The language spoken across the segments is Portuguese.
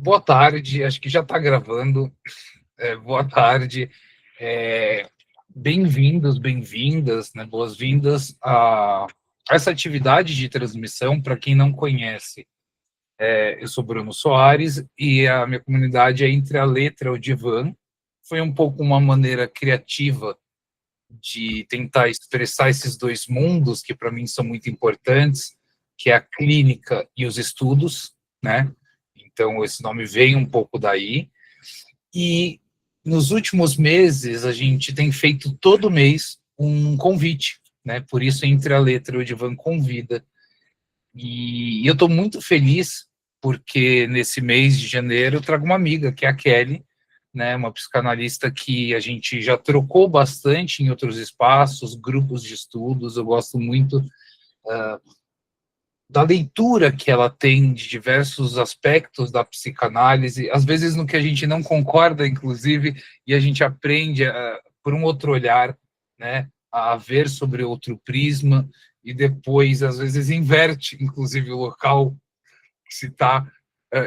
Boa tarde, acho que já está gravando. Boa tarde, bem-vindos, bem-vindas, né? Boas-vindas a essa atividade de transmissão. Para quem não conhece, eu sou Bruno Soares e a minha comunidade é Entre a Letra e o Divã. Foi um pouco uma maneira criativa de tentar expressar esses dois mundos que para mim são muito importantes, que é a clínica e os estudos, né? Então, esse nome vem um pouco daí. E nos últimos meses, a gente tem feito todo mês um convite, né? Por isso, Entre a Letra, o Divan convida. E eu estou muito feliz, porque nesse mês de janeiro eu trago uma amiga, que é a Kelly, né? Uma psicanalista que a gente já trocou bastante em outros espaços, grupos de estudos. Eu gosto muito da leitura que ela tem de diversos aspectos da psicanálise, às vezes no que a gente não concorda, inclusive, e a gente aprende por um outro olhar, né, a ver sobre outro prisma, e depois, às vezes, inverte, inclusive, o local que se está.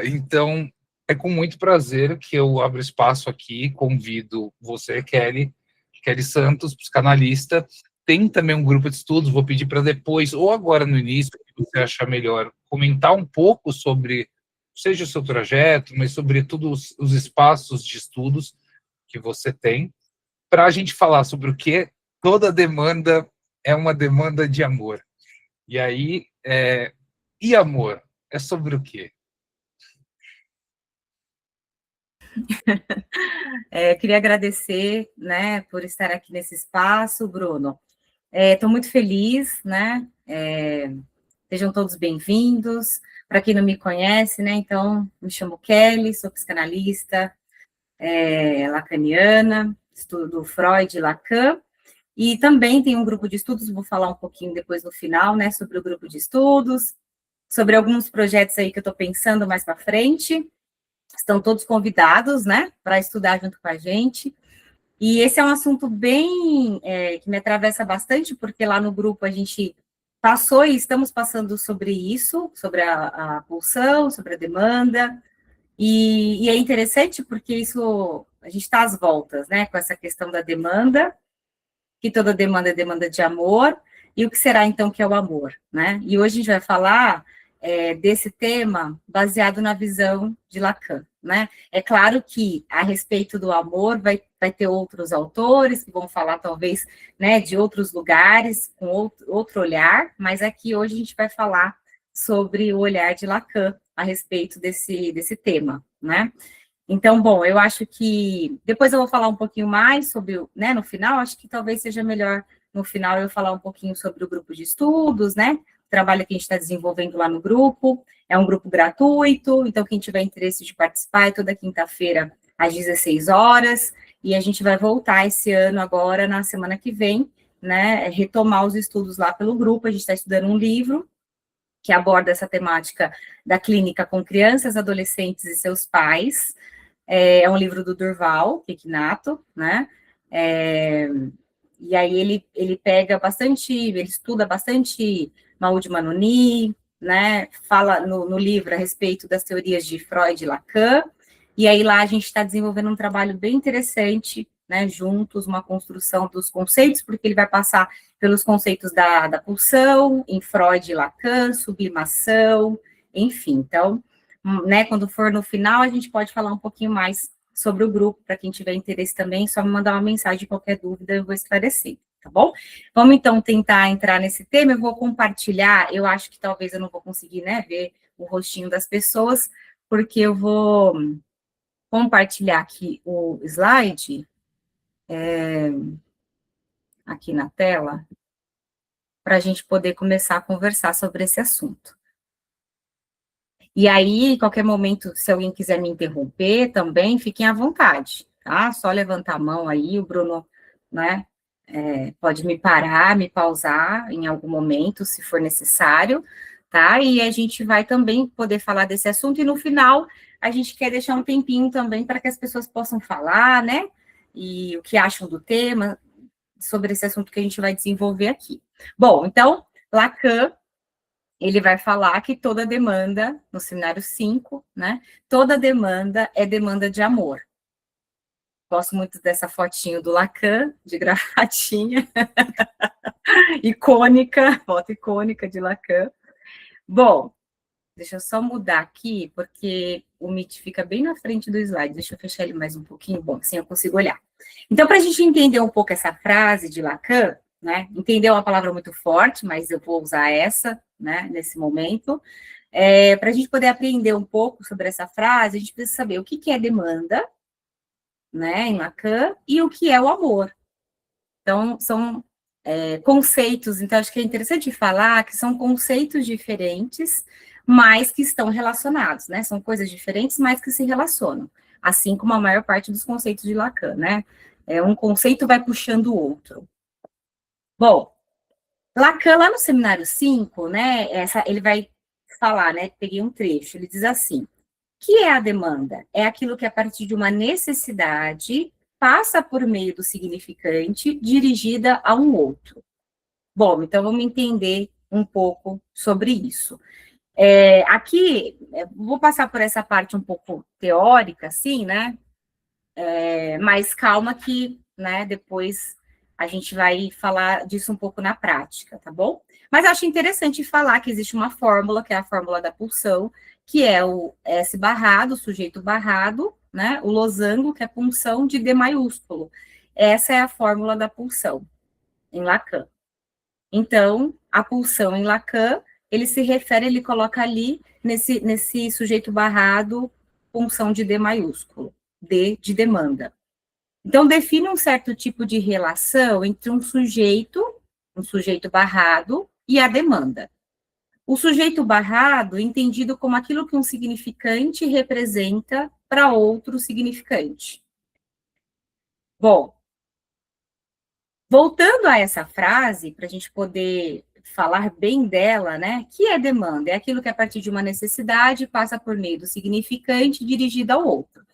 Então, é com muito prazer que eu abro espaço aqui, convido você, Kelly Santos, psicanalista. Tem também um grupo de estudos, vou pedir para depois, ou agora no início, que você achar melhor, comentar um pouco sobre, seja o seu projeto, mas sobretudo os espaços de estudos que você tem, para a gente falar sobre o que toda demanda é uma demanda de amor. E aí, e amor? É sobre o quê? Queria agradecer, né, por estar aqui nesse espaço, Bruno. Estou muito feliz, né? Sejam todos bem-vindos. Para quem não me conhece, né, então, me chamo Kelly, sou psicanalista lacaniana, estudo Freud e Lacan, e também tem um grupo de estudos, vou falar um pouquinho depois no final, né, sobre o grupo de estudos, sobre alguns projetos aí que eu estou pensando mais para frente. Estão todos convidados, né, para estudar junto com a gente. E esse é um assunto bem que me atravessa bastante, porque lá no grupo a gente passou e estamos passando sobre isso, sobre a pulsão, sobre a demanda, e é interessante porque isso, a gente está às voltas, né, com essa questão da demanda, que toda demanda é demanda de amor, e o que será então que é o amor, né? E hoje a gente vai falar desse tema baseado na visão de Lacan, né? É claro que a respeito do amor vai ter outros autores que vão falar talvez, né, de outros lugares, com outro olhar, mas aqui hoje a gente vai falar sobre o olhar de Lacan a respeito desse tema, né? Então, bom, eu acho que depois eu vou falar um pouquinho mais sobre, né, no final, acho que talvez seja melhor no final eu falar um pouquinho sobre o grupo de estudos, né, o trabalho que a gente está desenvolvendo lá no grupo, é um grupo gratuito, então quem tiver interesse de participar é toda quinta-feira às 16 horas, e a gente vai voltar esse ano agora, na semana que vem, né, retomar os estudos lá pelo grupo, a gente está estudando um livro que aborda essa temática da clínica com crianças, adolescentes e seus pais. É um livro do Durval Pignato, né? E aí ele pega bastante, ele estuda bastante Maud Manoni, né? Fala no livro a respeito das teorias de Freud e Lacan, e aí lá a gente está desenvolvendo um trabalho bem interessante, né? Juntos, uma construção dos conceitos, porque ele vai passar pelos conceitos da pulsão, em Freud e Lacan, sublimação, enfim, então, né, quando for no final, a gente pode falar um pouquinho mais sobre o grupo, para quem tiver interesse também, só me mandar uma mensagem, qualquer dúvida eu vou esclarecer, tá bom? Vamos então tentar entrar nesse tema, eu vou compartilhar, eu acho que talvez eu não vou conseguir, né, ver o rostinho das pessoas, porque eu vou compartilhar aqui o slide, aqui na tela, para a gente poder começar a conversar sobre esse assunto. E aí, em qualquer momento, se alguém quiser me interromper também, fiquem à vontade, tá? Só levantar a mão aí, o Bruno, né, pode me parar, me pausar em algum momento, se for necessário, tá? E a gente vai também poder falar desse assunto, e no final, a gente quer deixar um tempinho também para que as pessoas possam falar, né? E o que acham do tema, sobre esse assunto que a gente vai desenvolver aqui. Bom, então, Lacan ele vai falar que toda demanda, no seminário 5, né, toda demanda é demanda de amor. Gosto muito dessa fotinho do Lacan, de gravatinha, icônica, foto icônica de Lacan. Bom, deixa eu só mudar aqui, porque o Meet fica bem na frente do slide. Deixa eu fechar ele mais um pouquinho, bom, assim eu consigo olhar. Então, para a gente entender um pouco essa frase de Lacan, né, entender é uma palavra muito forte, mas eu vou usar essa, né, nesse momento. Para a gente poder aprender um pouco sobre essa frase, a gente precisa saber o que é demanda, né, em Lacan, e o que é o amor. Então, são conceitos, então acho que é interessante falar que são conceitos diferentes, mas que estão relacionados, né? São coisas diferentes, mas que se relacionam, assim como a maior parte dos conceitos de Lacan, né? Um conceito vai puxando o outro. Bom, Lacan, lá no seminário 5, né, ele vai falar, né, peguei um trecho, ele diz assim: que é a demanda? É aquilo que, a partir de uma necessidade, passa por meio do significante, dirigida a um outro. Bom, então vamos entender um pouco sobre isso. Aqui, vou passar por essa parte um pouco teórica, assim, né? Mas calma que, né, depois a gente vai falar disso um pouco na prática, tá bom? Mas acho interessante falar que existe uma fórmula, que é a fórmula da pulsão, que é o S barrado, o sujeito barrado, né? O losango, que é punção de D maiúsculo. Essa é a fórmula da pulsão em Lacan. Então, a pulsão em Lacan, ele coloca ali nesse sujeito barrado, punção de D maiúsculo, D de demanda. Então, define um certo tipo de relação entre um sujeito barrado, e a demanda. O sujeito barrado, entendido como aquilo que um significante representa para outro significante. Bom, voltando a essa frase, para a gente poder falar bem dela, né? Que é demanda? É aquilo que, a partir de uma necessidade, passa por meio do significante dirigido ao outro.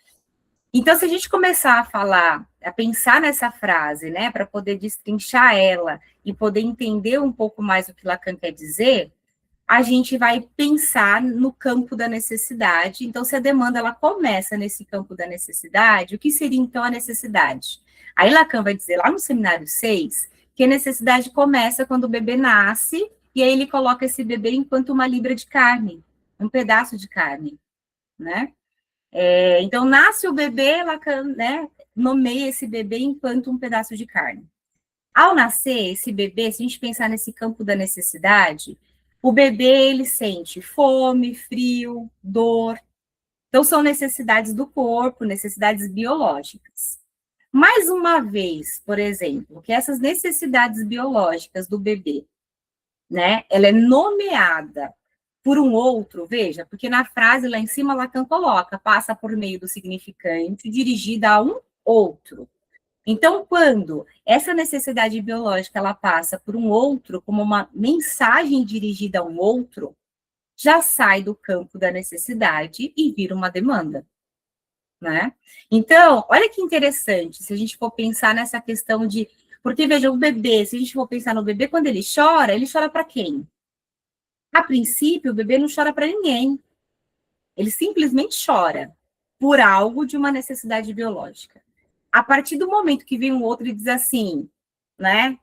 Então, se a gente começar a falar, a pensar nessa frase, né, para poder destrinchar ela e poder entender um pouco mais o que Lacan quer dizer, a gente vai pensar no campo da necessidade. Então, se a demanda ela começa nesse campo da necessidade, o que seria então a necessidade? Aí Lacan vai dizer lá no seminário 6 que a necessidade começa quando o bebê nasce, e aí ele coloca esse bebê enquanto uma libra de carne, um pedaço de carne, né? Então, nasce o bebê, Lacan, né, nomeia esse bebê enquanto um pedaço de carne. Ao nascer, esse bebê, se a gente pensar nesse campo da necessidade, o bebê, ele sente fome, frio, dor. Então, são necessidades do corpo, necessidades biológicas. Mais uma vez, por exemplo, que essas necessidades biológicas do bebê, né, ela é nomeada por um outro, veja, porque na frase lá em cima Lacan coloca, passa por meio do significante, dirigida a um outro. Então, quando essa necessidade biológica ela passa por um outro, como uma mensagem dirigida a um outro, já sai do campo da necessidade e vira uma demanda, né? Então, olha que interessante, se a gente for pensar nessa questão de... Porque, veja, o bebê, se a gente for pensar no bebê, quando ele chora para quem? A princípio, o bebê não chora para ninguém. Ele simplesmente chora por algo de uma necessidade biológica. A partir do momento que vem um outro e diz assim, né?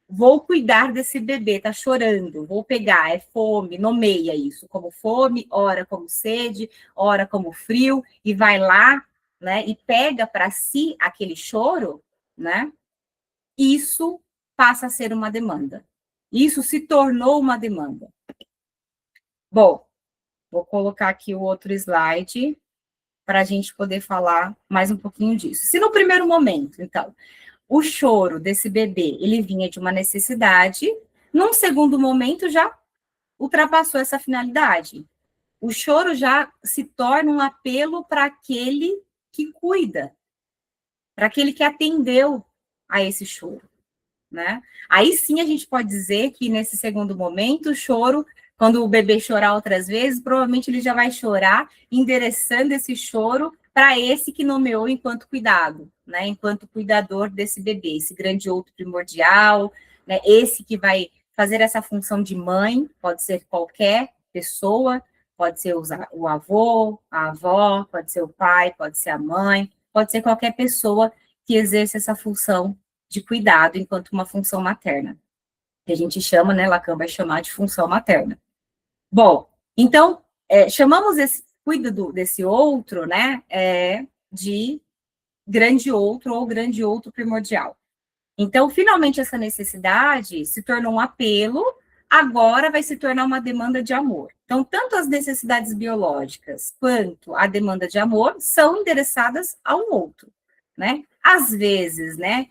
Vou cuidar desse bebê, tá chorando, vou pegar, é fome, nomeia isso como fome, ora como sede, ora como frio, e vai lá, né? E pega para si aquele choro, né? Isso passa a ser uma demanda. Isso se tornou uma demanda. Bom, vou colocar aqui o outro slide para a gente poder falar mais um pouquinho disso. Se no primeiro momento, então, o choro desse bebê, ele vinha de uma necessidade, num segundo momento já ultrapassou essa finalidade. O choro já se torna um apelo para aquele que cuida, para aquele que atendeu a esse choro, né? Aí sim a gente pode dizer que nesse segundo momento o choro, quando o bebê chorar outras vezes, provavelmente ele já vai chorar endereçando esse choro para esse que nomeou enquanto cuidado, né? Enquanto cuidador desse bebê, esse grande outro primordial, né? Esse que vai fazer essa função de mãe, pode ser qualquer pessoa, pode ser o avô, a avó, pode ser o pai, pode ser a mãe, pode ser qualquer pessoa que exerça essa função de cuidado enquanto uma função materna, que a gente chama, né, Lacan vai chamar de função materna. Bom, então, chamamos esse cuidado desse outro, né, de grande outro ou grande outro primordial. Então, finalmente, essa necessidade se tornou um apelo, agora vai se tornar uma demanda de amor. Então, tanto as necessidades biológicas quanto a demanda de amor são endereçadas a um outro, né? Às vezes, né,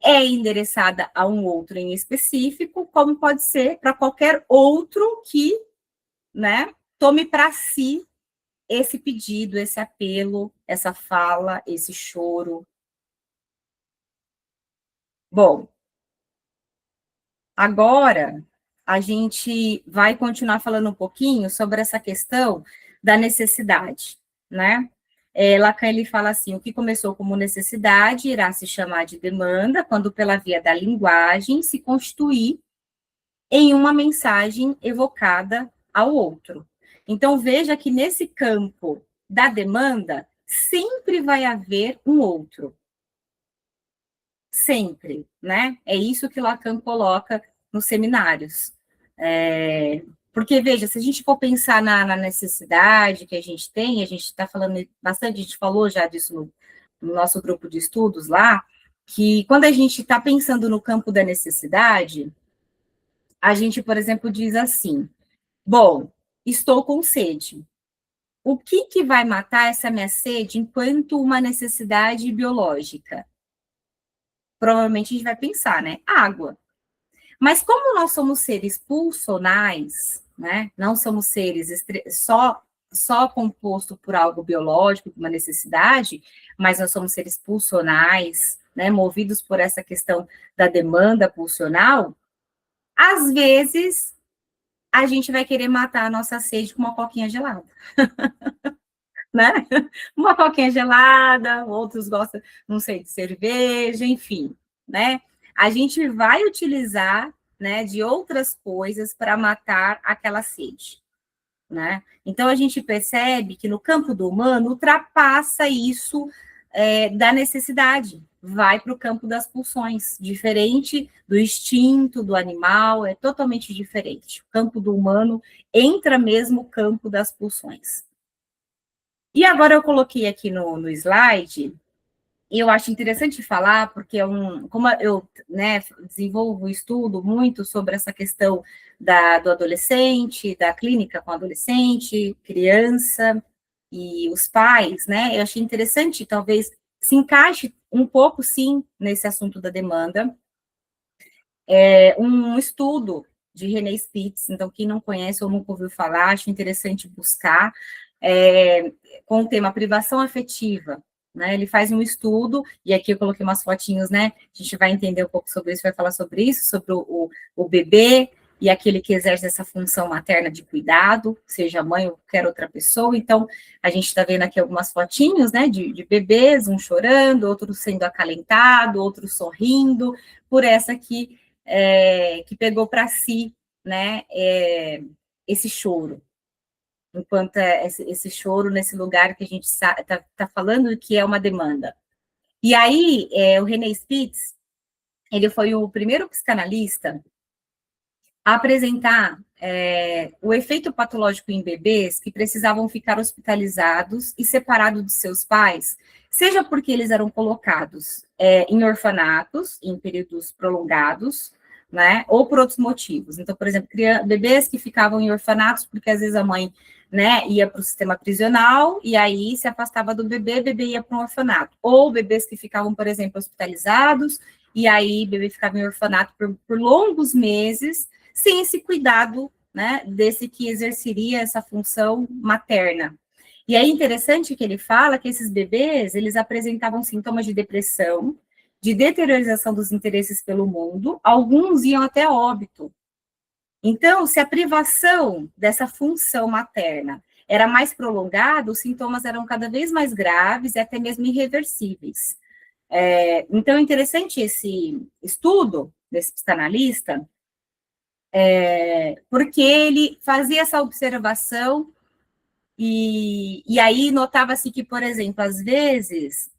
é endereçada a um outro em específico, como pode ser para qualquer outro que, né, tome para si esse pedido, esse apelo, essa fala, esse choro. Bom, agora a gente vai continuar falando um pouquinho sobre essa questão da necessidade, né? Lacan, ele fala assim, o que começou como necessidade irá se chamar de demanda quando, pela via da linguagem, se constituir em uma mensagem evocada ao outro. Então, veja que nesse campo da demanda, sempre vai haver um outro. Sempre, né? É isso que Lacan coloca nos seminários. Porque, veja, se a gente for pensar na necessidade que a gente tem, a gente está falando bastante, a gente falou já disso no nosso grupo de estudos lá, que quando a gente está pensando no campo da necessidade, a gente, por exemplo, diz assim, bom, estou com sede. O que vai matar essa minha sede enquanto uma necessidade biológica? Provavelmente a gente vai pensar, né? Água. Mas como nós somos seres pulsionais, né? Não somos seres só composto por algo biológico, uma necessidade, mas nós somos seres pulsionais, né? Movidos por essa questão da demanda pulsional, às vezes a gente vai querer matar a nossa sede com uma coquinha gelada. Né? Uma coquinha gelada, outros gostam, não sei, de cerveja, enfim, né? A gente vai utilizar, né, de outras coisas para matar aquela sede, né? Então, a gente percebe que no campo do humano ultrapassa isso da necessidade, vai para o campo das pulsões, diferente do instinto do animal, é totalmente diferente. O campo do humano entra mesmo no campo das pulsões. E agora eu coloquei aqui no slide, e eu acho interessante falar, porque como eu, né, desenvolvo um estudo muito sobre essa questão do adolescente, da clínica com adolescente, criança e os pais, né, eu achei interessante, talvez se encaixe um pouco, sim, nesse assunto da demanda. Um estudo de René Spitz, então quem não conhece ou nunca ouviu falar, acho interessante buscar, com o tema privação afetiva, né? Ele faz um estudo, e aqui eu coloquei umas fotinhos, né? A gente vai entender um pouco sobre isso, vai falar sobre isso, sobre o bebê e aquele que exerce essa função materna de cuidado, seja mãe ou qualquer outra pessoa. Então, a gente está vendo aqui algumas fotinhos, né? De bebês, um chorando, outro sendo acalentado, outro sorrindo, por essa aqui que pegou para si, né? Esse choro. Enquanto esse choro nesse lugar que a gente está falando que é uma demanda. E aí, o René Spitz, ele foi o primeiro psicanalista a apresentar o efeito patológico em bebês que precisavam ficar hospitalizados e separados de seus pais, seja porque eles eram colocados em orfanatos, em períodos prolongados, né, ou por outros motivos. Então, por exemplo, bebês que ficavam em orfanatos porque às vezes a mãe, né, ia para o sistema prisional e aí se afastava do bebê, bebê ia para um orfanato. Ou bebês que ficavam, por exemplo, hospitalizados e aí bebê ficava em orfanato por longos meses, sem esse cuidado, né, desse que exerceria essa função materna. E é interessante que ele fala que esses bebês, eles apresentavam sintomas de depressão, de deteriorização dos interesses pelo mundo, alguns iam até óbito. Então, se a privação dessa função materna era mais prolongada, os sintomas eram cada vez mais graves e até mesmo irreversíveis. Então, é interessante esse estudo desse psicanalista, porque ele fazia essa observação e aí notava-se que, por exemplo, às vezes,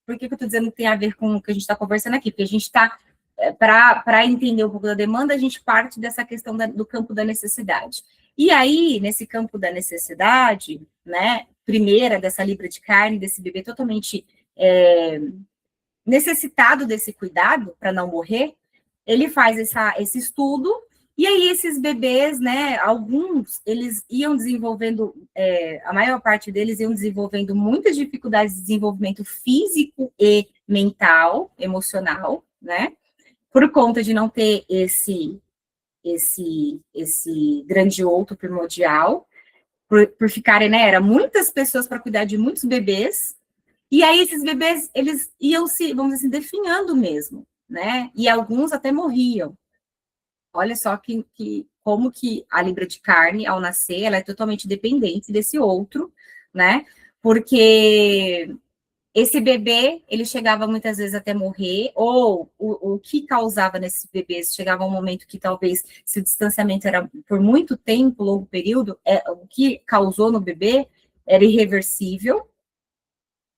por que eu estou dizendo que tem a ver com o que a gente está conversando aqui? Porque a gente está, para entender um pouco da demanda, a gente parte dessa questão do campo da necessidade. E aí, nesse campo da necessidade, né, primeira, dessa libra de carne, desse bebê totalmente necessitado desse cuidado para não morrer, ele faz esse estudo, e aí esses bebês, né, alguns, eles iam desenvolvendo, a maior parte deles iam desenvolvendo muitas dificuldades de desenvolvimento físico e mental, emocional, né, por conta de não ter esse grande outro primordial, por ficarem, né, eram muitas pessoas para cuidar de muitos bebês, e aí esses bebês, eles iam se, vamos dizer assim, definhando mesmo, né, e alguns até morriam. Olha só como que a libra de carne, ao nascer, ela é totalmente dependente desse outro, né? Porque esse bebê, ele chegava muitas vezes até morrer, ou o que causava nesses bebês, chegava um momento que talvez, se o distanciamento era por muito tempo, longo período, o que causou no bebê era irreversível.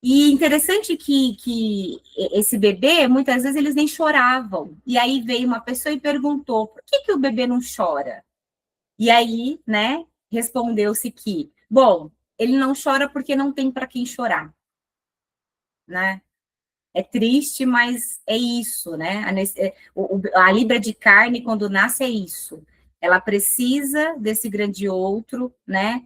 E interessante que esse bebê, muitas vezes, eles nem choravam. E aí veio uma pessoa e perguntou, por que o bebê não chora? E aí, né, respondeu-se que, bom, ele não chora porque não tem para quem chorar, né? É triste, mas é isso, né? A libra de carne, quando nasce, é isso. Ela precisa desse grande outro, né?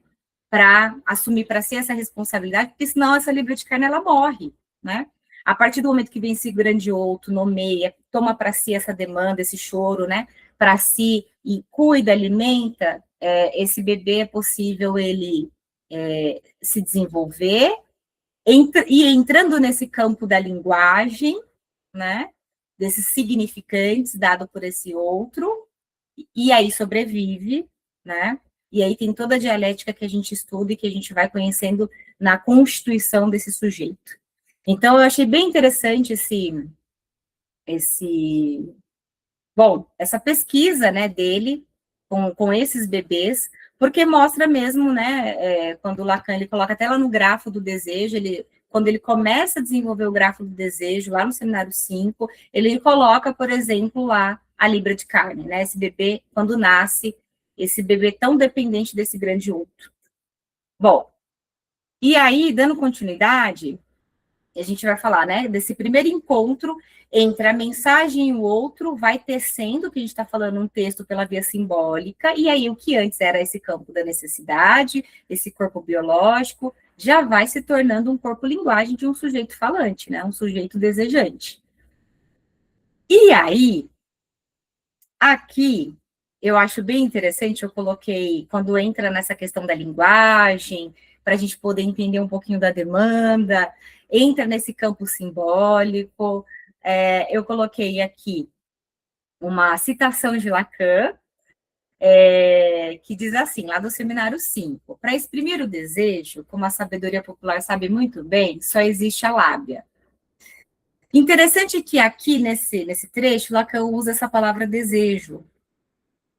Para assumir para si essa responsabilidade, porque senão essa libra de carne ela morre, né? A partir do momento que vem esse grande outro, nomeia, toma para si essa demanda, esse choro, né? Para si e cuida, alimenta, esse bebê é possível ele se desenvolver e entrando nesse campo da linguagem, né? Desses significantes dado por esse outro, e aí sobrevive, né? E aí tem toda a dialética que a gente estuda e que a gente vai conhecendo na constituição desse sujeito. Então, eu achei bem interessante essa pesquisa, né, dele com esses bebês, porque mostra mesmo, né, quando o Lacan, ele coloca até lá no grafo do desejo, quando ele começa a desenvolver o grafo do desejo, lá no seminário 5, ele coloca, por exemplo, lá a libra de carne, né, esse bebê, quando nasce, esse bebê tão dependente desse grande outro. Bom, e aí, dando continuidade, a gente vai falar, né, desse primeiro encontro entre a mensagem e o outro, vai tecendo, que a gente está falando um texto pela via simbólica, e aí o que antes era esse campo da necessidade, esse corpo biológico, já vai se tornando um corpo-linguagem de um sujeito falante, né, um sujeito desejante. E aí, aqui, eu acho bem interessante, eu coloquei, quando entra nessa questão da linguagem, para a gente poder entender um pouquinho da demanda, entra nesse campo simbólico, eu coloquei aqui uma citação de Lacan, que diz assim, lá do seminário 5, para exprimir o desejo, como a sabedoria popular sabe muito bem, só existe a lábia. Interessante que aqui, nesse trecho, Lacan usa essa palavra desejo,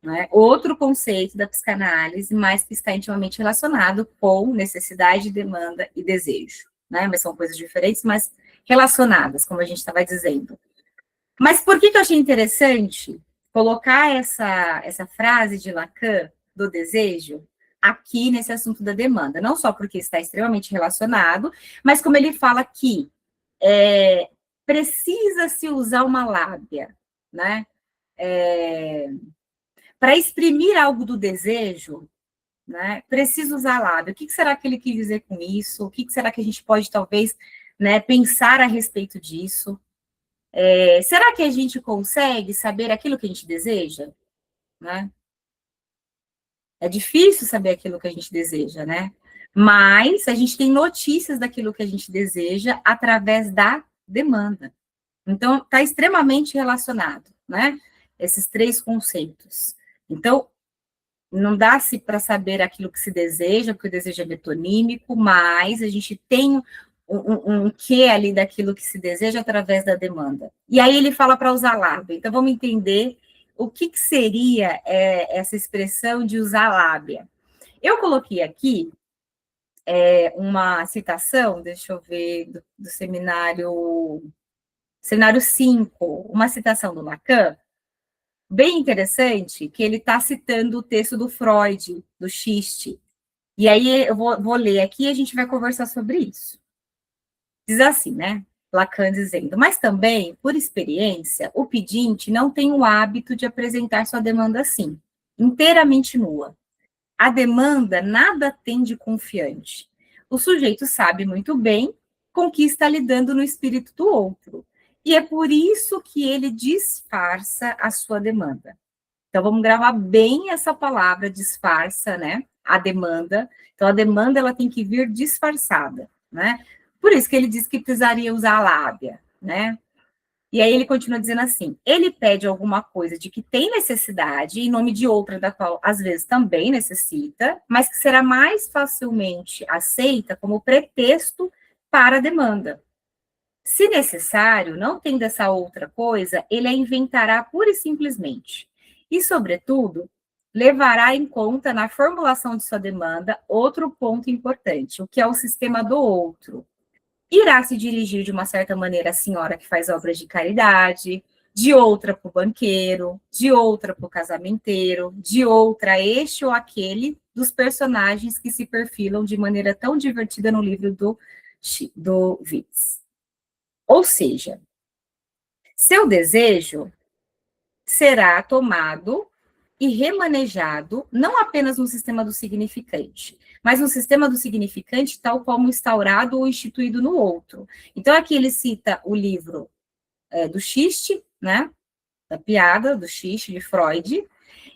né? Outro conceito da psicanálise, mas que está intimamente relacionado com necessidade, demanda e desejo, né? Mas são coisas diferentes, mas relacionadas, como a gente estava dizendo. Mas por que eu achei interessante colocar essa frase de Lacan, do desejo, aqui nesse assunto da demanda? Não só porque está extremamente relacionado, mas como ele fala que precisa-se usar uma lábia, né? Para exprimir algo do desejo, né, precisa usar a lábia. O que será que ele quis dizer com isso? O que será que a gente pode, talvez, né, pensar a respeito disso? Será que a gente consegue saber aquilo que a gente deseja? Né? É difícil saber aquilo que a gente deseja, né? Mas a gente tem notícias daquilo que a gente deseja através da demanda. Então, está extremamente relacionado, né? Esses três conceitos. Então, não dá-se para saber aquilo que se deseja, porque o desejo é metonímico, mas a gente tem um quê ali daquilo que se deseja através da demanda. E aí ele fala para usar lábia. Então, vamos entender o que seria essa expressão de usar lábia? Eu coloquei aqui uma citação, deixa eu ver, do seminário 5, uma citação do Lacan, bem interessante, que ele está citando o texto do Freud, do Xiste. E aí eu vou ler aqui e a gente vai conversar sobre isso. Diz assim, né? Lacan dizendo, mas também, por experiência, o pedinte não tem o hábito de apresentar sua demanda assim, inteiramente nua. A demanda nada tem de confiante. O sujeito sabe muito bem com que está lidando no espírito do outro. E é por isso que ele disfarça a sua demanda. Então, vamos gravar bem essa palavra, disfarça, né? A demanda. Então, a demanda, ela tem que vir disfarçada, né? Por isso que ele diz que precisaria usar a lábia, né? E aí ele continua dizendo assim, ele pede alguma coisa de que tem necessidade, em nome de outra da qual às vezes também necessita, mas que será mais facilmente aceita como pretexto para a demanda. Se necessário, não tendo essa outra coisa, ele a inventará pura e simplesmente. E, sobretudo, levará em conta na formulação de sua demanda outro ponto importante, o que é o sistema do outro. Irá se dirigir de uma certa maneira à senhora que faz obras de caridade, de outra para o banqueiro, de outra para o casamenteiro, de outra a este ou aquele dos personagens que se perfilam de maneira tão divertida no livro do Witz. Ou seja, seu desejo será tomado e remanejado não apenas no sistema do significante, mas no sistema do significante tal como instaurado ou instituído no outro. Então, aqui ele cita o livro do Xiste, né, da piada, do Xiste, de Freud,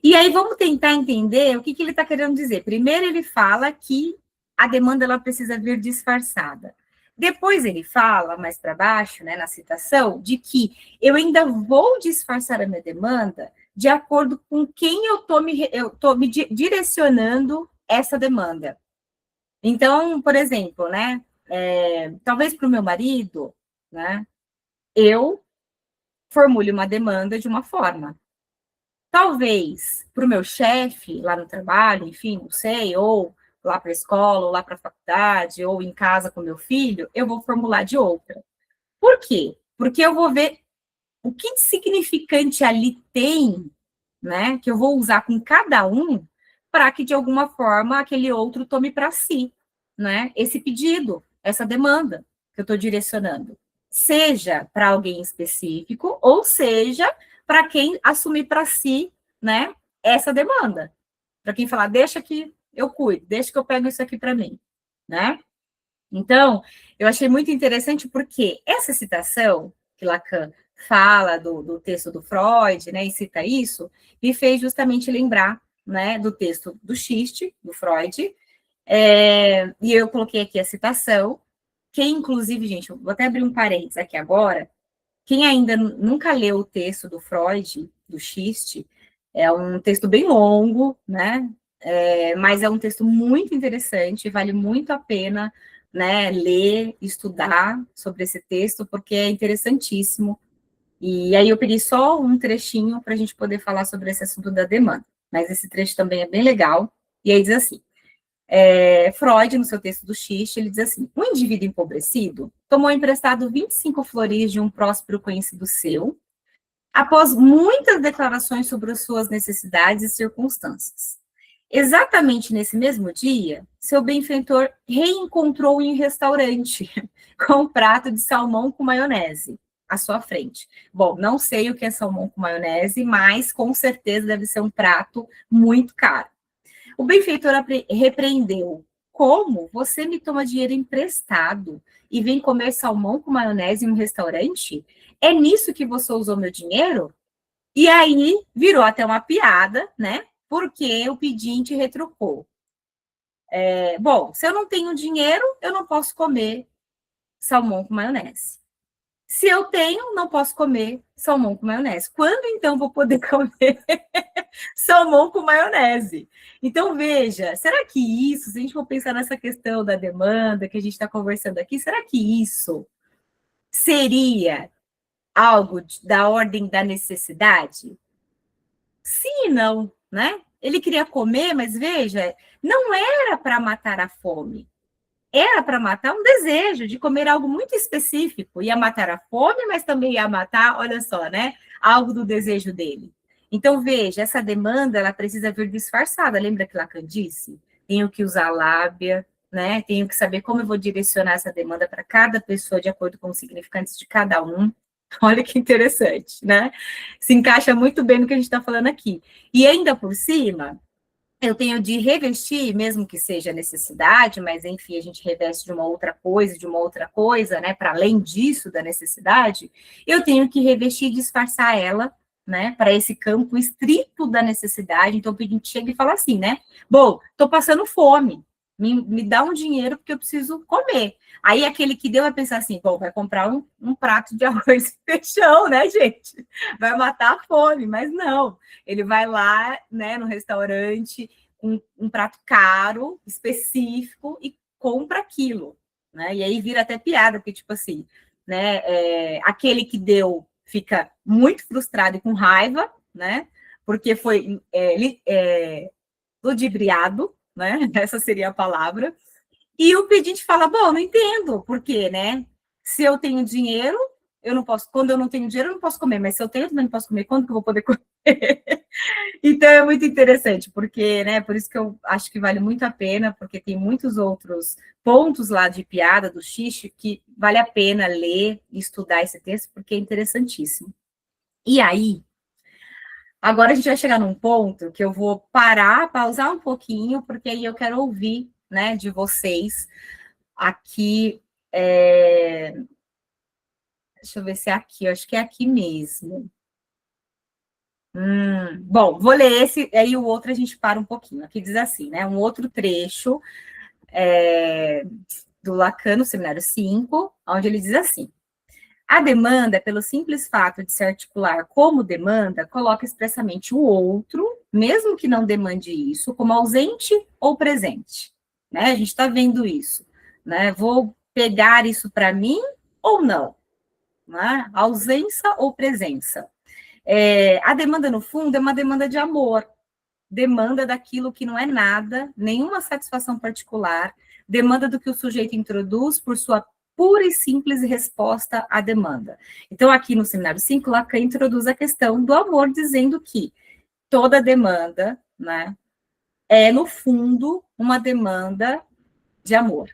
e aí vamos tentar entender o que ele está querendo dizer. Primeiro ele fala que a demanda ela precisa vir disfarçada. Depois ele fala, mais para baixo, né, na citação, de que eu ainda vou disfarçar a minha demanda de acordo com quem eu estou me direcionando essa demanda. Então, por exemplo, né, talvez para o meu marido, né, eu formule uma demanda de uma forma. Talvez para o meu chefe lá no trabalho, enfim, não sei, ou lá para a escola, ou lá para a faculdade, ou em casa com meu filho, eu vou formular de outra. Por quê? Porque eu vou ver o que de significante ali tem, né, que eu vou usar com cada um, para que, de alguma forma, aquele outro tome para si, né, esse pedido, essa demanda que eu estou direcionando. Seja para alguém específico, ou seja, para quem assumir para si, né, essa demanda. Para quem falar, deixa que eu cuido, deixa que eu pego isso aqui para mim, né? Então, eu achei muito interessante porque essa citação que Lacan fala do texto do Freud, né, e cita isso, me fez justamente lembrar, né, do texto do Xiste, do Freud, e eu coloquei aqui a citação, que inclusive, gente, eu vou até abrir um parênteses aqui agora, quem ainda nunca leu o texto do Freud, do Xiste, é um texto bem longo, né, mas é um texto muito interessante, vale muito a pena, né, ler, estudar sobre esse texto, porque é interessantíssimo. E aí eu peguei só um trechinho para a gente poder falar sobre esse assunto da demanda. Mas esse trecho também é bem legal. E aí diz assim, Freud, no seu texto do Xiste, ele diz assim, um indivíduo empobrecido tomou emprestado 25 floris de um próspero conhecido seu, após muitas declarações sobre as suas necessidades e circunstâncias. Exatamente nesse mesmo dia, seu benfeitor reencontrou em um restaurante com um prato de salmão com maionese à sua frente. Bom, não sei o que é salmão com maionese, mas com certeza deve ser um prato muito caro. O benfeitor repreendeu. Como você me toma dinheiro emprestado e vem comer salmão com maionese em um restaurante? É nisso que você usou meu dinheiro? E aí virou até uma piada, né? Porque o pedinte retrucou. Bom, se eu não tenho dinheiro, eu não posso comer salmão com maionese. Se eu tenho, não posso comer salmão com maionese. Quando então vou poder comer salmão com maionese? Então, veja, será que isso, se a gente for pensar nessa questão da demanda que a gente está conversando aqui, será que isso seria algo da ordem da necessidade? Sim e não, né? Ele queria comer, mas veja, não era para matar a fome. Era para matar um desejo de comer algo muito específico. Ia matar a fome, mas também ia matar, olha só, né? Algo do desejo dele. Então, veja, essa demanda, ela precisa vir disfarçada. Lembra que Lacan disse? Tenho que usar lábia, né? Tenho que saber como eu vou direcionar essa demanda para cada pessoa, de acordo com os significantes de cada um. Olha que interessante, né? Se encaixa muito bem no que a gente está falando aqui. E ainda por cima, eu tenho de revestir, mesmo que seja necessidade, mas enfim, a gente reveste de uma outra coisa, né? Para além disso, da necessidade, eu tenho que revestir e disfarçar ela, né? Para esse campo estrito da necessidade. Então, o pedinte chega e fala assim, né? Bom, estou passando fome, me dá um dinheiro porque eu preciso comer. Aí aquele que deu vai pensar assim, bom, vai comprar um prato de arroz e feijão, né, gente? Vai matar a fome, mas não. Ele vai lá, né, no restaurante, um prato caro, específico, e compra aquilo, né? E aí vira até piada, porque, tipo assim, né, aquele que deu fica muito frustrado e com raiva, né? Porque foi ludibriado, né? Essa seria a palavra. E o pedinte fala, bom, não entendo, por quê, né? Se eu tenho dinheiro, eu não posso, quando eu não tenho dinheiro, eu não posso comer, mas se eu tenho, eu também não posso comer, quando que eu vou poder comer? Então é muito interessante, porque, né, por isso que eu acho que vale muito a pena, porque tem muitos outros pontos lá de piada do xixi que vale a pena ler e estudar esse texto, porque é interessantíssimo. E aí, agora a gente vai chegar num ponto que eu vou parar, pausar um pouquinho, porque aí eu quero ouvir, né, de vocês aqui. Deixa eu ver se é aqui, eu acho que é aqui mesmo. Bom, vou ler esse, aí o outro a gente para um pouquinho. Aqui diz assim, né? Um outro trecho do Lacan, no Seminário 5, onde ele diz assim: a demanda, pelo simples fato de se articular como demanda, coloca expressamente o outro, mesmo que não demande isso, como ausente ou presente. Né? A gente está vendo isso. Né? Vou pegar isso para mim ou não? Né? Ausência ou presença? A demanda, no fundo, é uma demanda de amor, demanda daquilo que não é nada, nenhuma satisfação particular, demanda do que o sujeito introduz por sua pura e simples resposta à demanda. Então, aqui no Seminário 5, Lacan introduz a questão do amor, dizendo que toda demanda, né, é, no fundo, uma demanda de amor.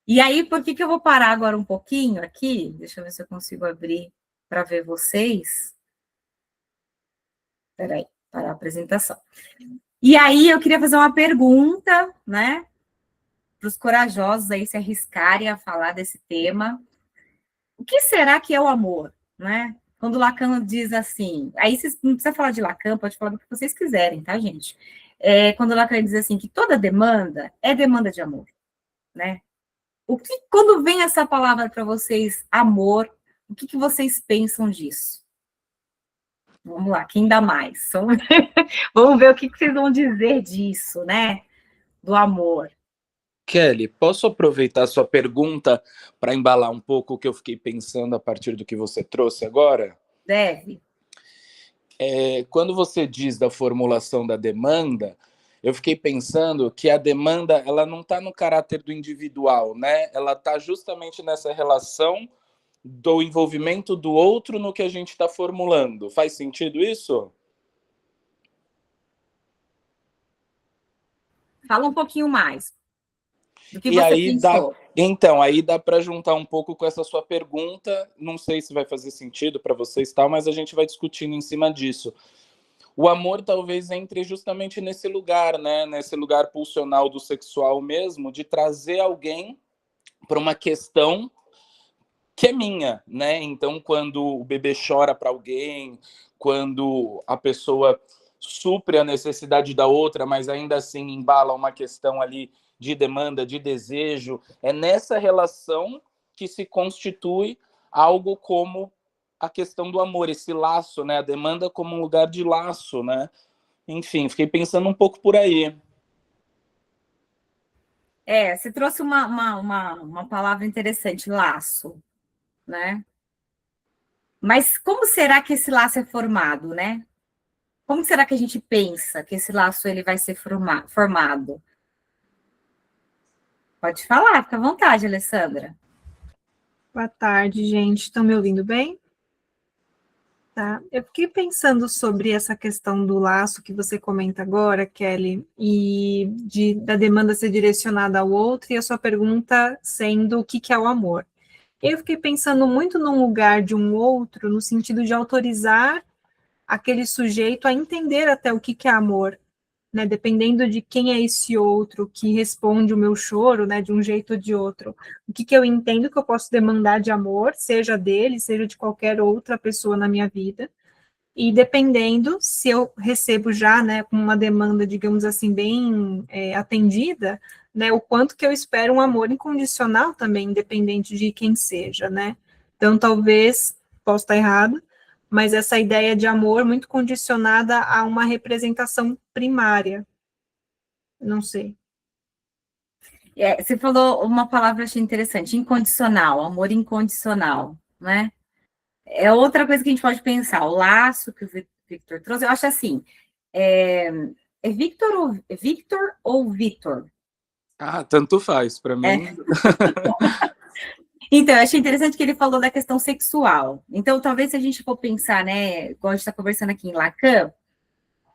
E aí, por que eu vou parar agora um pouquinho aqui? Deixa eu ver se eu consigo abrir para ver vocês. Peraí, para a apresentação. E aí eu queria fazer uma pergunta, né, para os corajosos aí se arriscarem a falar desse tema. O que será que é o amor, né? Quando Lacan diz assim, aí vocês não precisa falar de Lacan, pode falar do que vocês quiserem, tá, gente? Quando Lacan diz assim que toda demanda é demanda de amor, né? O que, quando vem essa palavra para vocês, amor, o que vocês pensam disso? Vamos lá, quem dá mais? Vamos ver o que vocês vão dizer disso, né? Do amor. Kelly, posso aproveitar sua pergunta para embalar um pouco o que eu fiquei pensando a partir do que você trouxe agora? Deve. Quando você diz da formulação da demanda, eu fiquei pensando que a demanda ela não está no caráter do individual, né? Ela está justamente nessa relação do envolvimento do outro no que a gente está formulando. Faz sentido isso? Fala um pouquinho mais do que E você aí pensou. aí dá para juntar um pouco com essa sua pergunta. Não sei se vai fazer sentido para vocês, tal, mas a gente vai discutindo em cima disso. O amor talvez entre justamente nesse lugar, né? Nesse lugar pulsional do sexual mesmo, de trazer alguém para uma questão que é minha, né? Então, quando o bebê chora para alguém, quando a pessoa supre a necessidade da outra, mas ainda assim embala uma questão ali de demanda, de desejo, é nessa relação que se constitui algo como a questão do amor, esse laço, né? A demanda como um lugar de laço, né? Enfim, fiquei pensando um pouco por aí. Você trouxe uma palavra interessante, laço, né? Mas como será que esse laço é formado, né? Como será que a gente pensa que esse laço ele vai ser formado? Pode falar, fica à vontade, Alessandra. Boa tarde, gente. Estão me ouvindo bem? Tá. Eu fiquei pensando sobre essa questão do laço que você comenta agora, Kelly, e da demanda ser direcionada ao outro, e a sua pergunta sendo o que é o amor. Eu fiquei pensando muito num lugar de um outro, no sentido de autorizar aquele sujeito a entender até o que é amor, né, dependendo de quem é esse outro que responde o meu choro, né, de um jeito ou de outro. O que eu entendo que eu posso demandar de amor, seja dele, seja de qualquer outra pessoa na minha vida, e dependendo se eu recebo já, né, com uma demanda, digamos assim, bem atendida, né, o quanto que eu espero um amor incondicional também, independente de quem seja, né. Então, talvez, posso estar errado, mas essa ideia de amor muito condicionada a uma representação primária. Não sei. Você falou uma palavra que eu achei interessante, incondicional, amor incondicional, né? É outra coisa que a gente pode pensar, o laço que o Victor trouxe, eu acho assim, é Victor ou Vitor? Ah, tanto faz, para mim. Então, eu achei interessante que ele falou da questão sexual. Então, talvez se a gente for pensar, né, igual a gente está conversando aqui em Lacan,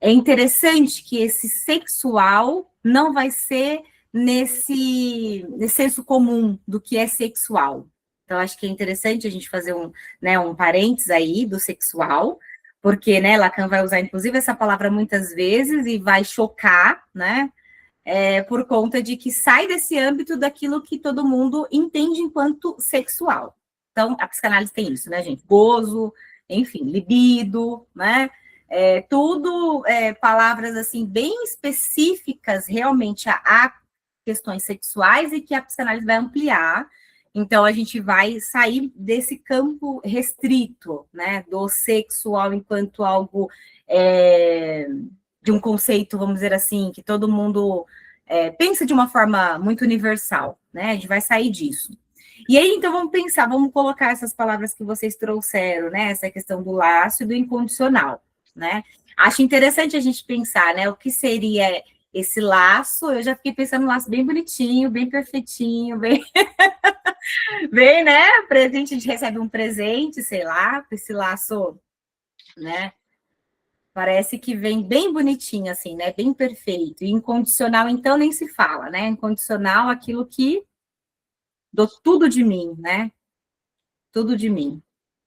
é interessante que esse sexual não vai ser nesse senso comum do que é sexual. Então, acho que é interessante a gente fazer um parênteses aí do sexual, porque, né, Lacan vai usar, inclusive, essa palavra muitas vezes e vai chocar, né, por conta de que sai desse âmbito daquilo que todo mundo entende enquanto sexual. Então, a psicanálise tem isso, né, gente? Gozo, enfim, libido, né? Tudo palavras assim bem específicas realmente a questões sexuais e que a psicanálise vai ampliar. Então a gente vai sair desse campo restrito, né, do sexual enquanto algo de um conceito, vamos dizer assim, que todo mundo pensa de uma forma muito universal, né? A gente vai sair disso. E aí, então, vamos pensar, vamos colocar essas palavras que vocês trouxeram, né? Essa questão do laço e do incondicional, né? Acho interessante a gente pensar, né? O que seria esse laço? Eu já fiquei pensando num laço bem bonitinho, bem perfeitinho, bem, bem, né? Presente, a gente recebe um presente, sei lá, esse laço, né? Parece que vem bem bonitinho, assim, né? Bem perfeito. E incondicional, então, nem se fala, né? Incondicional, aquilo que dou tudo de mim, né? Tudo de mim.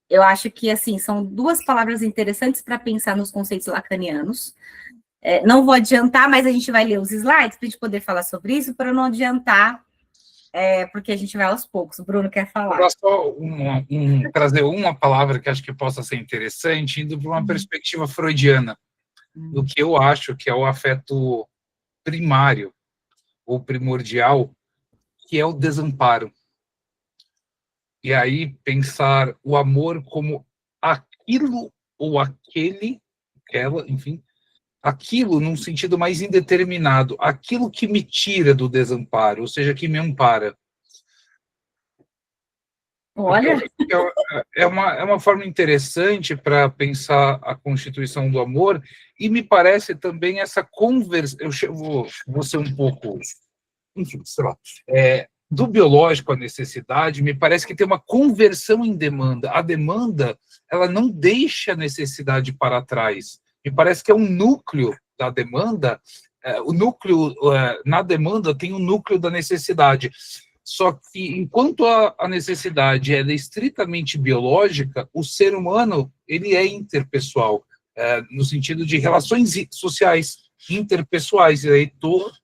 Eu acho que, assim, são duas palavras interessantes para pensar nos conceitos lacanianos. Não vou adiantar, mas a gente vai ler os slides para a gente poder falar sobre isso, para não adiantar, porque a gente vai aos poucos. O Bruno quer falar. Eu só trazer uma palavra que acho que possa ser interessante, indo para uma perspectiva freudiana, do que eu acho que é o afeto primário ou primordial, que é o desamparo. E aí pensar o amor como aquilo ou aquela, enfim, aquilo num sentido mais indeterminado, aquilo que me tira do desamparo, ou seja, que me ampara. Olha, é uma forma interessante para pensar a constituição do amor, e me parece também essa conversa. Vou ser um pouco, enfim, sei lá, do biológico à necessidade, me parece que tem uma conversão em demanda. A demanda, ela não deixa a necessidade para trás. Me parece que é um núcleo da demanda, o núcleo na demanda tem o núcleo da necessidade. Só que, enquanto a necessidade é estritamente biológica, o ser humano ele é interpessoal, no sentido de relações sociais interpessoais. E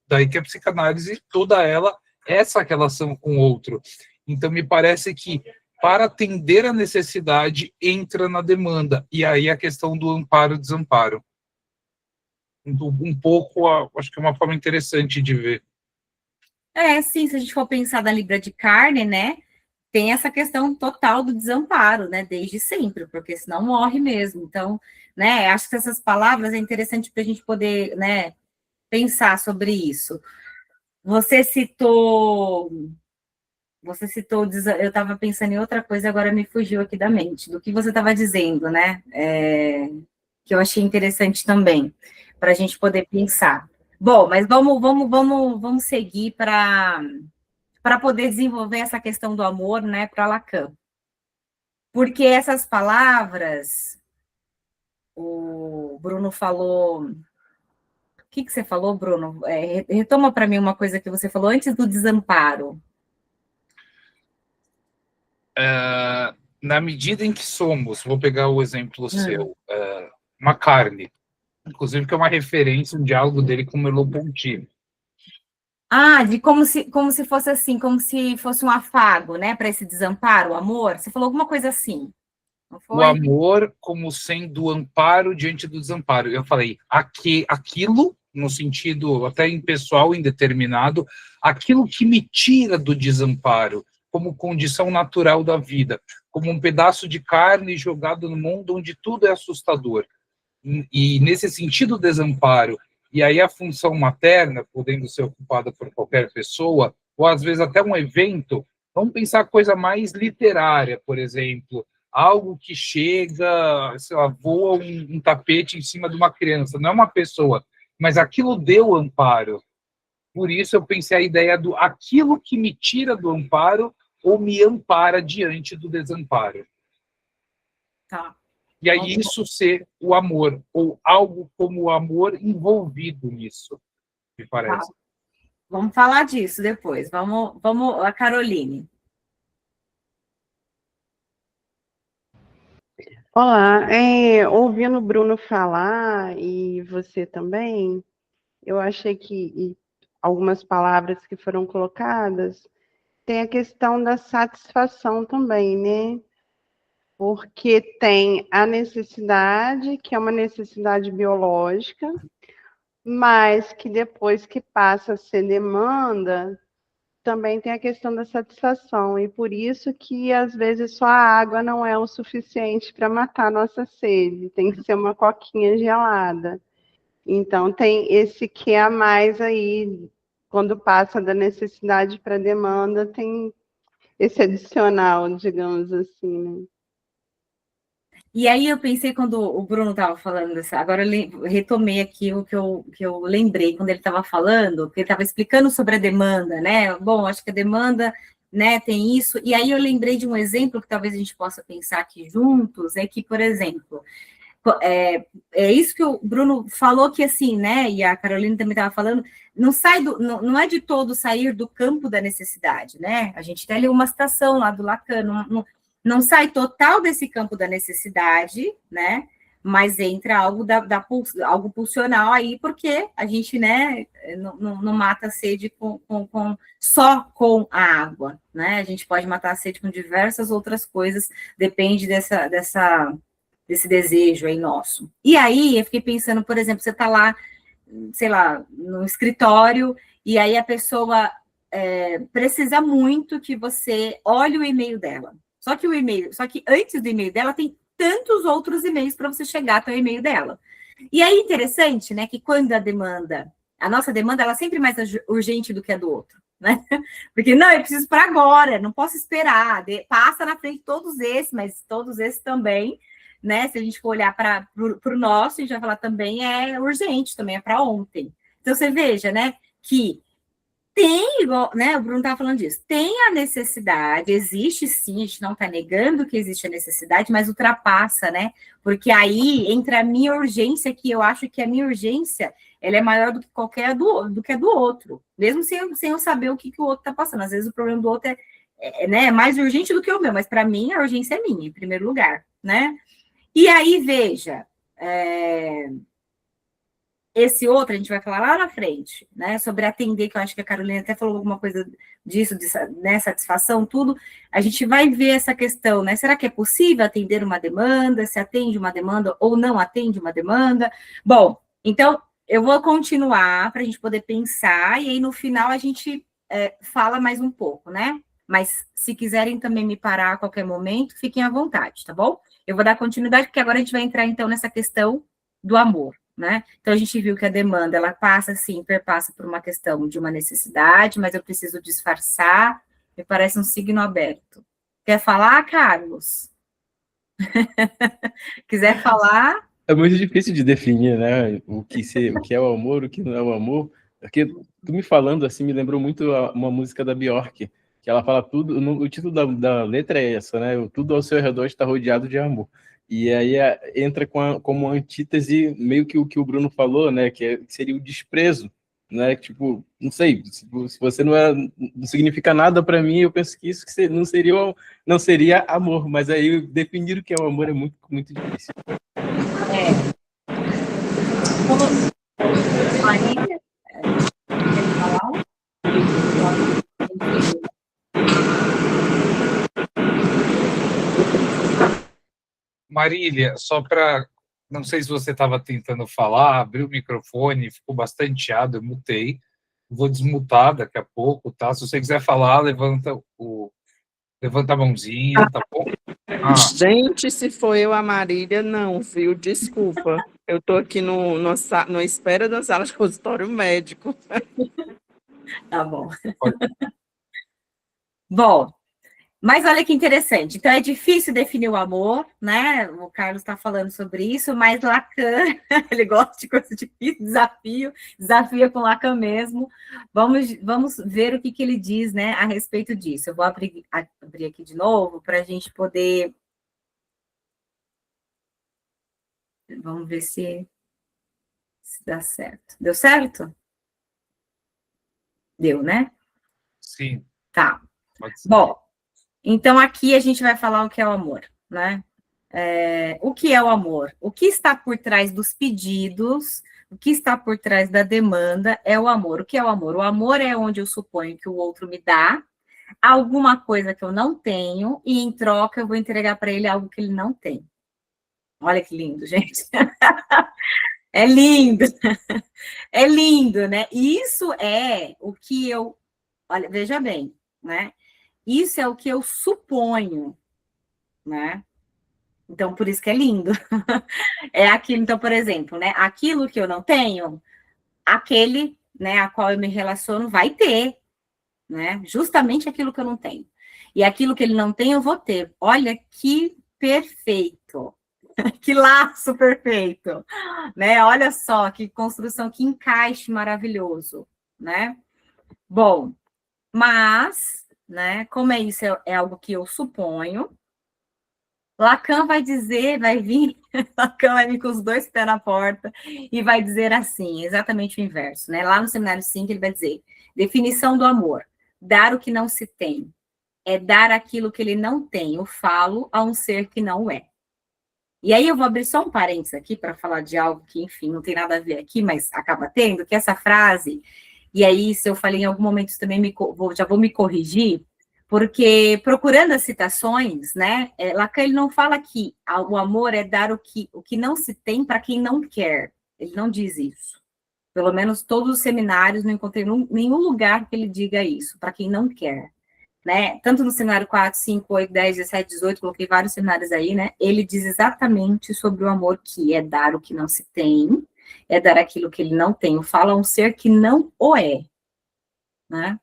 daí que a psicanálise, toda ela, essa relação com o outro. Então, me parece que, para atender a necessidade, entra na demanda. E aí a questão do amparo-desamparo. Um pouco, acho que é uma forma interessante de ver. sim, se a gente for pensar na Libra de carne, né? Tem essa questão total do desamparo, né? Desde sempre, porque senão morre mesmo. Então, né? Acho que essas palavras é interessante para a gente poder, né? Pensar sobre isso. Você citou, eu estava pensando em outra coisa, agora me fugiu aqui da mente, do que você estava dizendo, né? que eu achei interessante também, para a gente poder pensar. Bom, mas vamos seguir para poder desenvolver essa questão do amor, né, para Lacan. Porque essas palavras, o Bruno falou... O que você falou, Bruno? Retoma para mim uma coisa que você falou antes do desamparo. Na medida em que somos, vou pegar o exemplo seu, uma carne, inclusive que é uma referência, um diálogo dele com o Merleau-Ponty. De como se fosse assim, como se fosse um afago, né, para esse desamparo, o amor. Você falou alguma coisa assim, não foi? O amor como sendo o amparo diante do desamparo. Eu falei, aquilo, no sentido até impessoal, indeterminado, aquilo que me tira do desamparo, como condição natural da vida, como um pedaço de carne jogado no mundo onde tudo é assustador. E nesse sentido, desamparo, e aí a função materna, podendo ser ocupada por qualquer pessoa, ou às vezes até um evento, vamos pensar coisa mais literária, por exemplo, algo que chega, sei lá, voa um tapete em cima de uma criança, não é uma pessoa, mas aquilo deu amparo. Por isso eu pensei a ideia do aquilo que me tira do amparo ou me ampara diante do desamparo. Tá. E aí isso ser o amor, ou algo como o amor envolvido nisso, me parece. Tá. Vamos falar disso depois. Vamos, a Caroline. Olá, ouvindo o Bruno falar e você também, eu achei que algumas palavras que foram colocadas, tem a questão da satisfação também, né? Porque tem a necessidade, que é uma necessidade biológica, mas que depois que passa a ser demanda, também tem a questão da satisfação, e por isso que às vezes só a água não é o suficiente para matar a nossa sede, tem que ser uma coquinha gelada. Então tem esse que a mais aí, quando passa da necessidade para a demanda, tem esse adicional, digamos assim, né? E aí eu pensei, quando o Bruno estava falando dessa, agora eu retomei aqui o que eu lembrei quando ele estava falando, porque ele estava explicando sobre a demanda, né? Bom, acho que a demanda, né, tem isso, e aí eu lembrei de um exemplo que talvez a gente possa pensar aqui juntos, é que, por exemplo, é isso que o Bruno falou, que assim, né, e a Carolina também estava falando, não é de todo sair do campo da necessidade, né? A gente tem ali uma citação lá do Lacan, não sai total desse campo da necessidade, né? Mas entra algo algo pulsional aí, porque a gente, né, não mata a sede só com a água, né? A gente pode matar a sede com diversas outras coisas, depende desse desejo aí nosso. E aí, eu fiquei pensando, por exemplo, você está lá, sei lá, no escritório, e aí a pessoa precisa muito que você olhe o e-mail dela. Só que antes do e-mail dela tem tantos outros e-mails para você chegar até o e-mail dela. E aí, interessante, né, que quando a nossa demanda, ela é sempre mais urgente do que a do outro, né? Porque, não, eu preciso para agora, não posso esperar, passa na frente todos esses, mas todos esses também, né, se a gente for olhar para o nosso, a gente vai falar também é urgente, também é para ontem. Então, você veja, né, que tem, igual, né, o Bruno estava falando disso, tem a necessidade, existe sim, a gente não está negando que existe a necessidade, mas ultrapassa, né, porque aí entra a minha urgência, que eu acho que a minha urgência, ela é maior do que qualquer do que a do outro, mesmo sem eu saber o que o outro está passando. Às vezes o problema do outro é mais urgente do que o meu, mas para mim a urgência é minha, em primeiro lugar, né. E aí, veja, esse outro a gente vai falar lá na frente, né, sobre atender, que eu acho que a Carolina até falou alguma coisa disso, né, satisfação, tudo. A gente vai ver essa questão, né, será que é possível atender uma demanda, se atende uma demanda ou não atende uma demanda? Bom, então, eu vou continuar para a gente poder pensar, e aí no final a gente fala mais um pouco, né, mas se quiserem também me parar a qualquer momento, fiquem à vontade, tá bom? Eu vou dar continuidade, porque agora a gente vai entrar, então, nessa questão do amor, né? Então, a gente viu que a demanda, ela passa, sim, perpassa por uma questão de uma necessidade, mas eu preciso disfarçar, me parece um signo aberto. Quer falar, Carlos? Quiser falar? É muito difícil de definir, né? O que é o amor, o que não é o amor. Porque tu me falando assim me lembrou muito uma música da Bjork, que ela fala tudo. O título da letra é essa, né? Tudo ao seu redor está rodeado de amor. E aí entra como antítese meio que o Bruno falou, né? Que seria o desprezo, né? Tipo, não sei, se você não significa nada para mim, eu penso que isso não seria amor. Mas aí definir o que é o amor é muito, muito difícil. Marília, quer falar? Marília, só para. Não sei se você estava tentando falar, abriu o microfone, ficou bastante chiado, eu mutei. Vou desmutar daqui a pouco, tá? Se você quiser falar, levanta a mãozinha, tá bom? Gente, se for eu a Marília, não, viu? Desculpa. Eu tô aqui no espera da sala de consultório médico. Tá bom. Bom, mas olha que interessante. Então, é difícil definir o amor, né? O Carlos está falando sobre isso, mas Lacan, ele gosta de coisa difícil, desafia com Lacan mesmo. Vamos ver o que ele diz, né, a respeito disso. Eu vou abrir aqui de novo para a gente poder... Vamos ver se dá certo. Deu certo? Deu, né? Sim. Tá. Pode ser. Bom, então aqui a gente vai falar o que é o amor, né? O que é o amor? O que está por trás dos pedidos, o que está por trás da demanda é o amor. O que é o amor? O amor é onde eu suponho que o outro me dá alguma coisa que eu não tenho e, em troca, eu vou entregar para ele algo que ele não tem. Olha que lindo, gente. É lindo. É lindo, né? Isso é o que eu... Olha, veja bem, né? Isso é o que eu suponho, né? Então, por isso que é lindo. É aquilo, então, por exemplo, né? Aquilo que eu não tenho, aquele, né, a qual eu me relaciono vai ter, né? Justamente aquilo que eu não tenho. E aquilo que ele não tem, eu vou ter. Olha que perfeito. Que laço perfeito, né? Olha só que construção, que encaixe maravilhoso, né? Bom, mas, né, como é isso, é algo que eu suponho, Lacan vai dizer, vai vir, Lacan vai vir com os dois pés na porta e vai dizer assim, exatamente o inverso, né? Lá no seminário 5 ele vai dizer, definição do amor, dar o que não se tem, é dar aquilo que ele não tem, eu falo a um ser que não é. E aí eu vou abrir só um parênteses aqui para falar de algo que, enfim, não tem nada a ver aqui, mas acaba tendo, que essa frase, e aí se eu falei em algum momento também já vou me corrigir, porque procurando as citações, né, Lacan ele não fala que o amor é dar o que não se tem para quem não quer. Ele não diz isso. Pelo menos todos os seminários não encontrei nenhum lugar que ele diga isso, para quem não quer. Né? Tanto no seminário 4, 5, 8, 10, 17, 18, coloquei vários seminários aí, né? Ele diz exatamente sobre o amor, que é dar o que não se tem, é dar aquilo que ele não tem. Fala a um ser que não o é, né?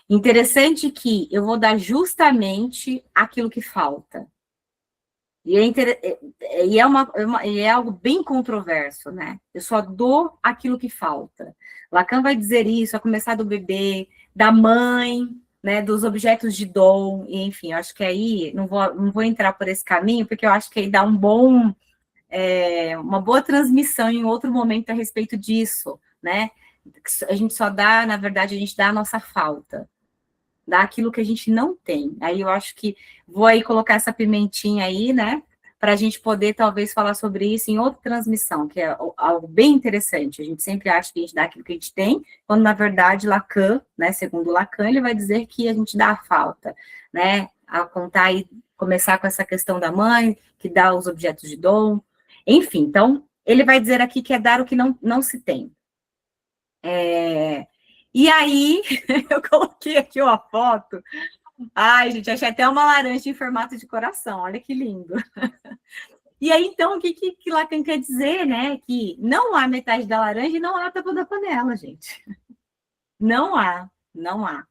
Interessante que eu vou dar justamente aquilo que falta. E é algo bem controverso, né? Eu só dou aquilo que falta. Lacan vai dizer isso, a começar do bebê, da mãe, né, dos objetos de dom, e, enfim, eu acho que aí, não vou entrar por esse caminho, porque eu acho que aí dá uma boa transmissão em outro momento a respeito disso, né? A gente só dá, na verdade, a gente dá a nossa falta. Dá aquilo que a gente não tem. Aí eu acho que vou aí colocar essa pimentinha aí, né? Para a gente poder, talvez, falar sobre isso em outra transmissão, que é algo bem interessante. A gente sempre acha que a gente dá aquilo que a gente tem, quando, na verdade, Lacan, né, segundo Lacan, ele vai dizer que a gente dá a falta, né? A contar e começar com essa questão da mãe, que dá os objetos de dom. Enfim, então, ele vai dizer aqui que é dar o que não se tem. E aí, eu coloquei aqui uma foto. Ai, gente, achei até uma laranja em formato de coração, olha que lindo. E aí, então, o que Lacan quer dizer, né? Que não há metade da laranja e não há a tampa da panela, gente. Não há, não há.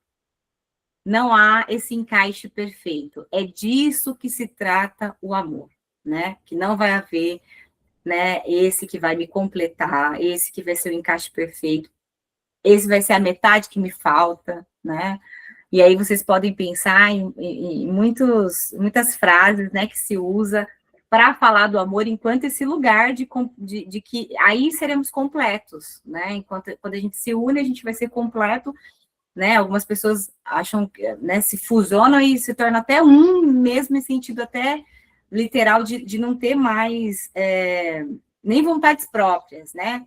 Não há esse encaixe perfeito. É disso que se trata o amor, né? Que não vai haver né? Esse que vai me completar, esse que vai ser o encaixe perfeito, esse vai ser a metade que me falta, né? E aí vocês podem pensar em muitas frases, né, que se usa para falar do amor enquanto esse lugar de que aí seremos completos, né? Enquanto quando a gente se une, a gente vai ser completo, né? Algumas pessoas acham que, né, se fusionam e se torna até um mesmo, em sentido até literal de não ter mais nem vontades próprias, né?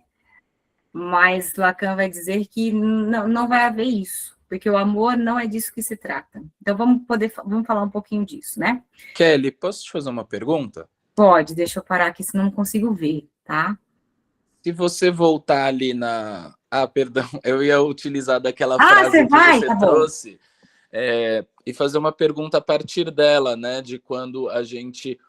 Mas Lacan vai dizer que não vai haver isso, porque o amor não é disso que se trata. Então vamos falar um pouquinho disso, né? Kelly, posso te fazer uma pergunta? Pode, deixa eu parar aqui, senão não consigo ver, tá? Se você voltar ali na... Ah, perdão, eu ia utilizar daquela Ah, frase você que vai? você Tá bom. trouxe e fazer uma pergunta a partir dela, né? De quando a gente,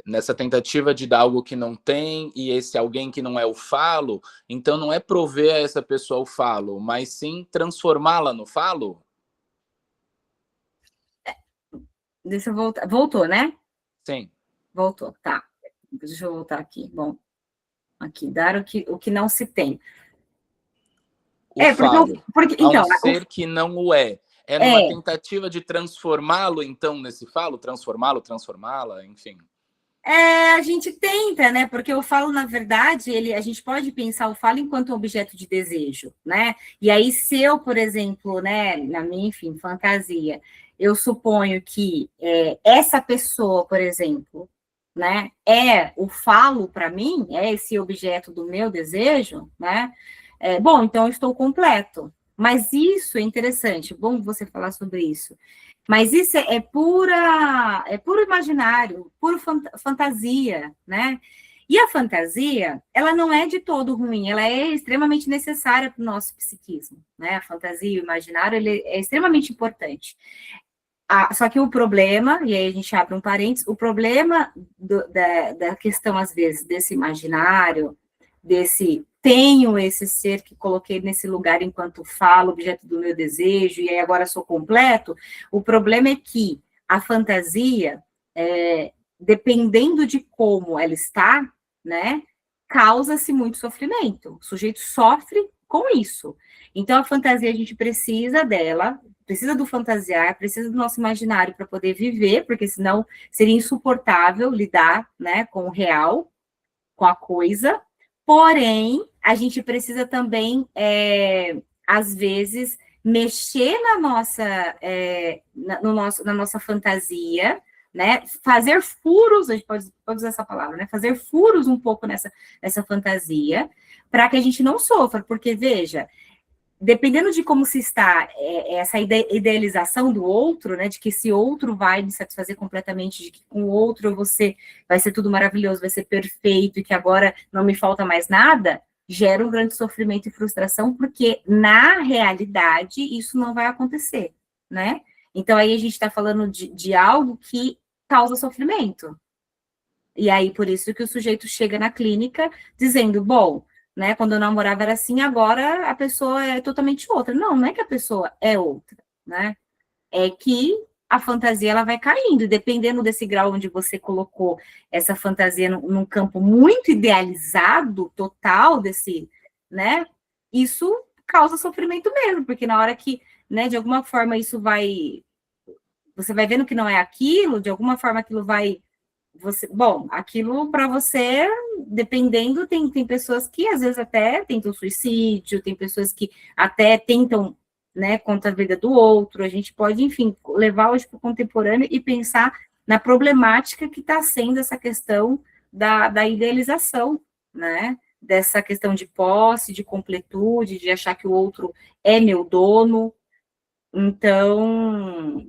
nessa tentativa de dar algo que não tem, e esse alguém que não é o falo, então não é prover a essa pessoa o falo, mas sim transformá-la no falo? Deixa eu voltar. Voltou, né? Sim. Voltou, tá. Deixa eu voltar aqui. Bom, aqui, dar o que não se tem. O falo. Porque A um então, ser que não o é. É numa tentativa de transformá-lo, então, nesse falo? Transformá-lo, transformá-la, enfim. A gente tenta, né? Porque eu falo, na verdade, a gente pode pensar o falo enquanto objeto de desejo, né? E aí, se eu, por exemplo, né, na minha, enfim, fantasia, eu suponho que essa pessoa, por exemplo, né, é o falo para mim, é esse objeto do meu desejo, né? Bom, então eu estou completo. Mas isso é interessante, bom você falar sobre isso. Mas isso é puro imaginário, puro fantasia, né? E a fantasia, ela não é de todo ruim, ela é extremamente necessária para o nosso psiquismo, né? A fantasia e o imaginário, ele é extremamente importante. Só que o problema, e aí a gente abre um parênteses, o problema da questão, às vezes, desse imaginário, tenho esse ser que coloquei nesse lugar enquanto falo, objeto do meu desejo, e aí agora sou completo, o problema é que a fantasia, dependendo de como ela está, né, causa-se muito sofrimento. O sujeito sofre com isso. Então, a fantasia, a gente precisa dela, precisa do fantasiar, precisa do nosso imaginário para poder viver, porque senão seria insuportável lidar, né, com o real, com a coisa. Porém, a gente precisa também, às vezes, mexer na nossa fantasia, né? Fazer furos, a gente pode usar essa palavra, né? Fazer furos um pouco nessa fantasia, para que a gente não sofra, porque, veja, dependendo de como se está essa idealização do outro, né, de que esse outro vai me satisfazer completamente, de que com o outro vai ser tudo maravilhoso, vai ser perfeito, e que agora não me falta mais nada, gera um grande sofrimento e frustração, porque na realidade isso não vai acontecer, né? Então aí a gente está falando de algo que causa sofrimento. E aí por isso que o sujeito chega na clínica dizendo, bom, né, quando eu namorava era assim, agora a pessoa é totalmente outra. Não é que a pessoa é outra, né? É que a fantasia ela vai caindo, dependendo desse grau onde você colocou essa fantasia num campo muito idealizado, total né? Isso causa sofrimento mesmo, porque na hora que, né, de alguma forma você vai vendo que não é aquilo, de alguma forma aquilo vai aquilo para você, dependendo, tem pessoas que às vezes até tentam suicídio, tem pessoas que até tentam, né, contra a vida do outro. A gente pode, enfim, levar hoje para o contemporâneo e pensar na problemática que está sendo essa questão da idealização, né, dessa questão de posse, de completude, de achar que o outro é meu dono. Então,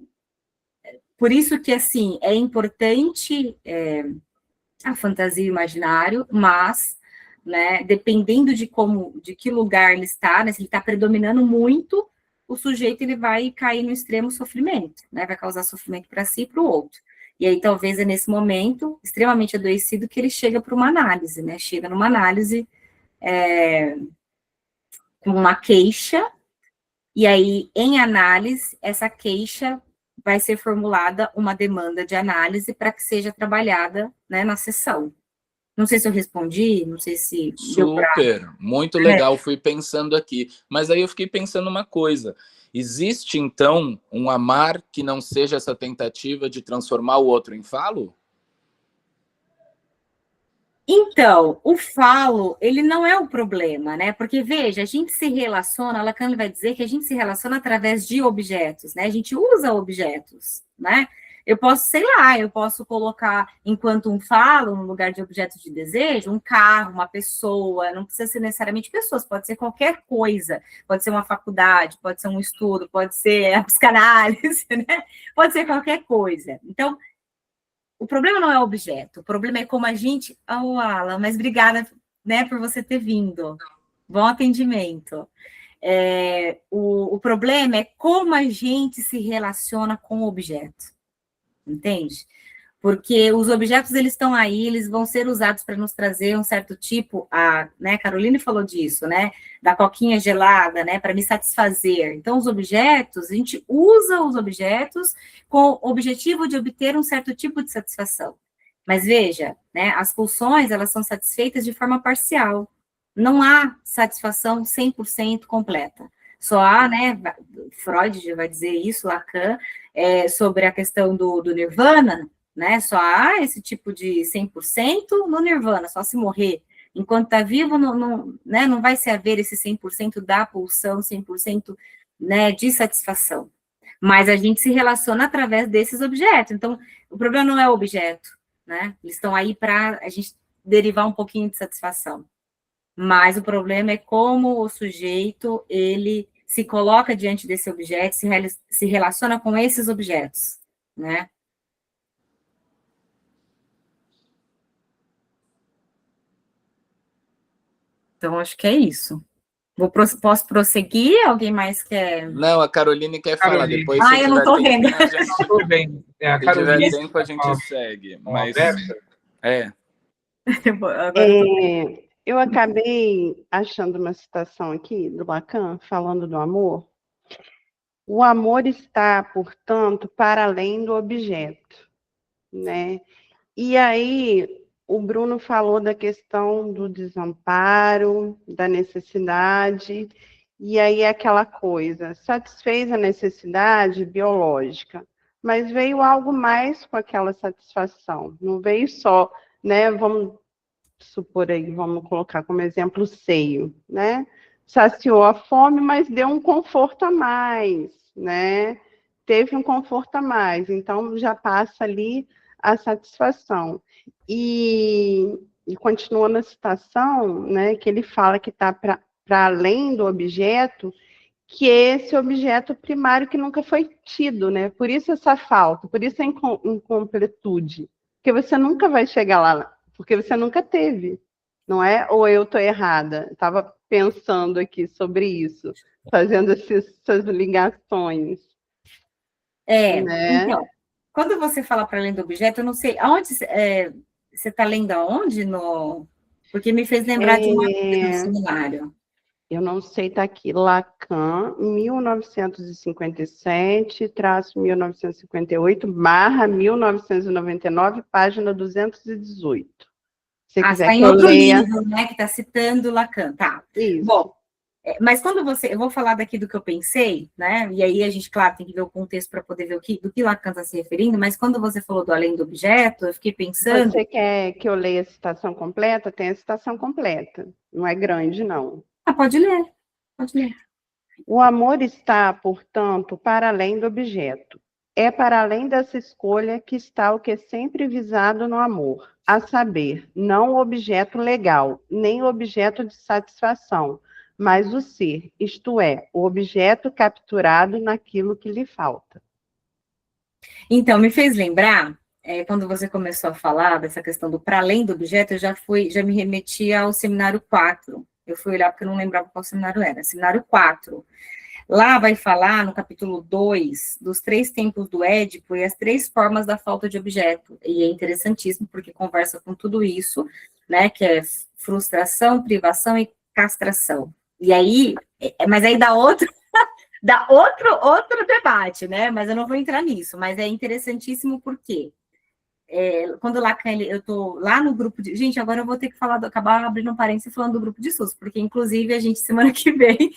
por isso que, assim, é importante a fantasia e o imaginário, mas, né, dependendo de que lugar ele está, né, se ele está predominando muito, o sujeito ele vai cair no extremo sofrimento, né, vai causar sofrimento para si e para o outro. E aí, talvez, é nesse momento, extremamente adoecido, que ele chega para uma análise, né, chega numa análise com uma queixa, e aí, em análise, essa queixa vai ser formulada uma demanda de análise para que seja trabalhada, né, na sessão. Não sei se eu respondi, não sei se deu pra... Super, muito legal, fui pensando aqui. Mas aí eu fiquei pensando uma coisa. Existe, então, um amar que não seja essa tentativa de transformar o outro em falo? Então, o falo, ele não é o problema, né? Porque, veja, a gente se relaciona, Lacan vai dizer que a gente se relaciona através de objetos, né? A gente usa objetos, né? Eu posso, sei lá, eu posso colocar, enquanto um falo, no lugar de objeto de desejo, um carro, uma pessoa, não precisa ser necessariamente pessoas, pode ser qualquer coisa, pode ser uma faculdade, pode ser um estudo, pode ser a psicanálise, né? Pode ser qualquer coisa. Então, o problema não é o objeto, o problema é como a gente... Oh, Alan, mas obrigada, né, por você ter vindo. Bom atendimento. O problema é como a gente se relaciona com o objeto. Entende? Porque os objetos, eles estão aí, eles vão ser usados para nos trazer um certo tipo, né, Caroline falou disso, né, da coquinha gelada, né, para me satisfazer. Então, os objetos, a gente usa os objetos com o objetivo de obter um certo tipo de satisfação. Mas veja, né, as pulsões, elas são satisfeitas de forma parcial. Não há satisfação 100% completa. Só há, né, Freud já vai dizer isso, Lacan, sobre a questão do nirvana, né, só há esse tipo de 100% no nirvana, só se morrer. Enquanto está vivo, né, não vai se haver esse 100% da pulsão, 100%, né, de satisfação. Mas a gente se relaciona através desses objetos. Então, o problema não é o objeto, né, eles estão aí para a gente derivar um pouquinho de satisfação. Mas o problema é como o sujeito, ele se coloca diante desse objeto, se relaciona com esses objetos, né? Então, acho que é isso. Posso prosseguir? Alguém mais quer? Não, a Caroline quer falar. Depois, se eu não estou vendo. Estou bem. Se tiver tempo, a gente segue. Mas, eu acabei achando uma citação aqui do Lacan, falando do amor. O amor está, portanto, para além do objeto, né? E aí, o Bruno falou da questão do desamparo, da necessidade, e aí aquela coisa, satisfez a necessidade biológica, mas veio algo mais com aquela satisfação, não veio só, né, vamos supor aí, vamos colocar como exemplo o seio, né, saciou a fome, mas deu um conforto a mais, né, teve um conforto a mais, então já passa ali a satisfação. E continuando a citação, né, que ele fala que está para além do objeto, que é esse objeto primário que nunca foi tido, né? Por isso essa falta, por isso a incompletude, porque você nunca vai chegar lá, porque você nunca teve, não é? Ou eu estou errada? Estava pensando aqui sobre isso, fazendo essas ligações. Né? Então, quando você fala para além do objeto, eu não sei, aonde você está lendo aonde? Porque me fez lembrar de uma coisa no seminário. Eu não sei, está aqui, Lacan, 1957/1958/1999, página 218. Se quiser está em outro livro, né, que está citando Lacan, tá. Isso. Bom, mas quando eu vou falar daqui do que eu pensei, né, e aí a gente, claro, tem que ver o contexto para poder ver do que Lacan está se referindo, mas quando você falou do além do objeto, eu fiquei pensando... Você quer que eu leia a citação completa? Tem a citação completa, não é grande, não. Pode ler, pode ler. O amor está, portanto, para além do objeto. É para além dessa escolha que está o que é sempre visado no amor, a saber, não o objeto legal, nem o objeto de satisfação, mas o ser, isto é, o objeto capturado naquilo que lhe falta. Então, me fez lembrar, quando você começou a falar dessa questão do para além do objeto, eu já me remeti ao seminário 4. Eu fui olhar porque eu não lembrava qual seminário era. Seminário 4. Lá vai falar, no capítulo 2, dos 3 tempos do Édipo e as 3 formas da falta de objeto. E é interessantíssimo, porque conversa com tudo isso, né, que é frustração, privação e castração. E aí, mas aí dá outro debate, né, mas eu não vou entrar nisso, mas é interessantíssimo por quê? quando Lacan, eu estou lá no grupo de... Gente, agora eu vou ter que acabar abrindo um parênteses falando do grupo de estudos, porque, inclusive, a gente, semana que vem,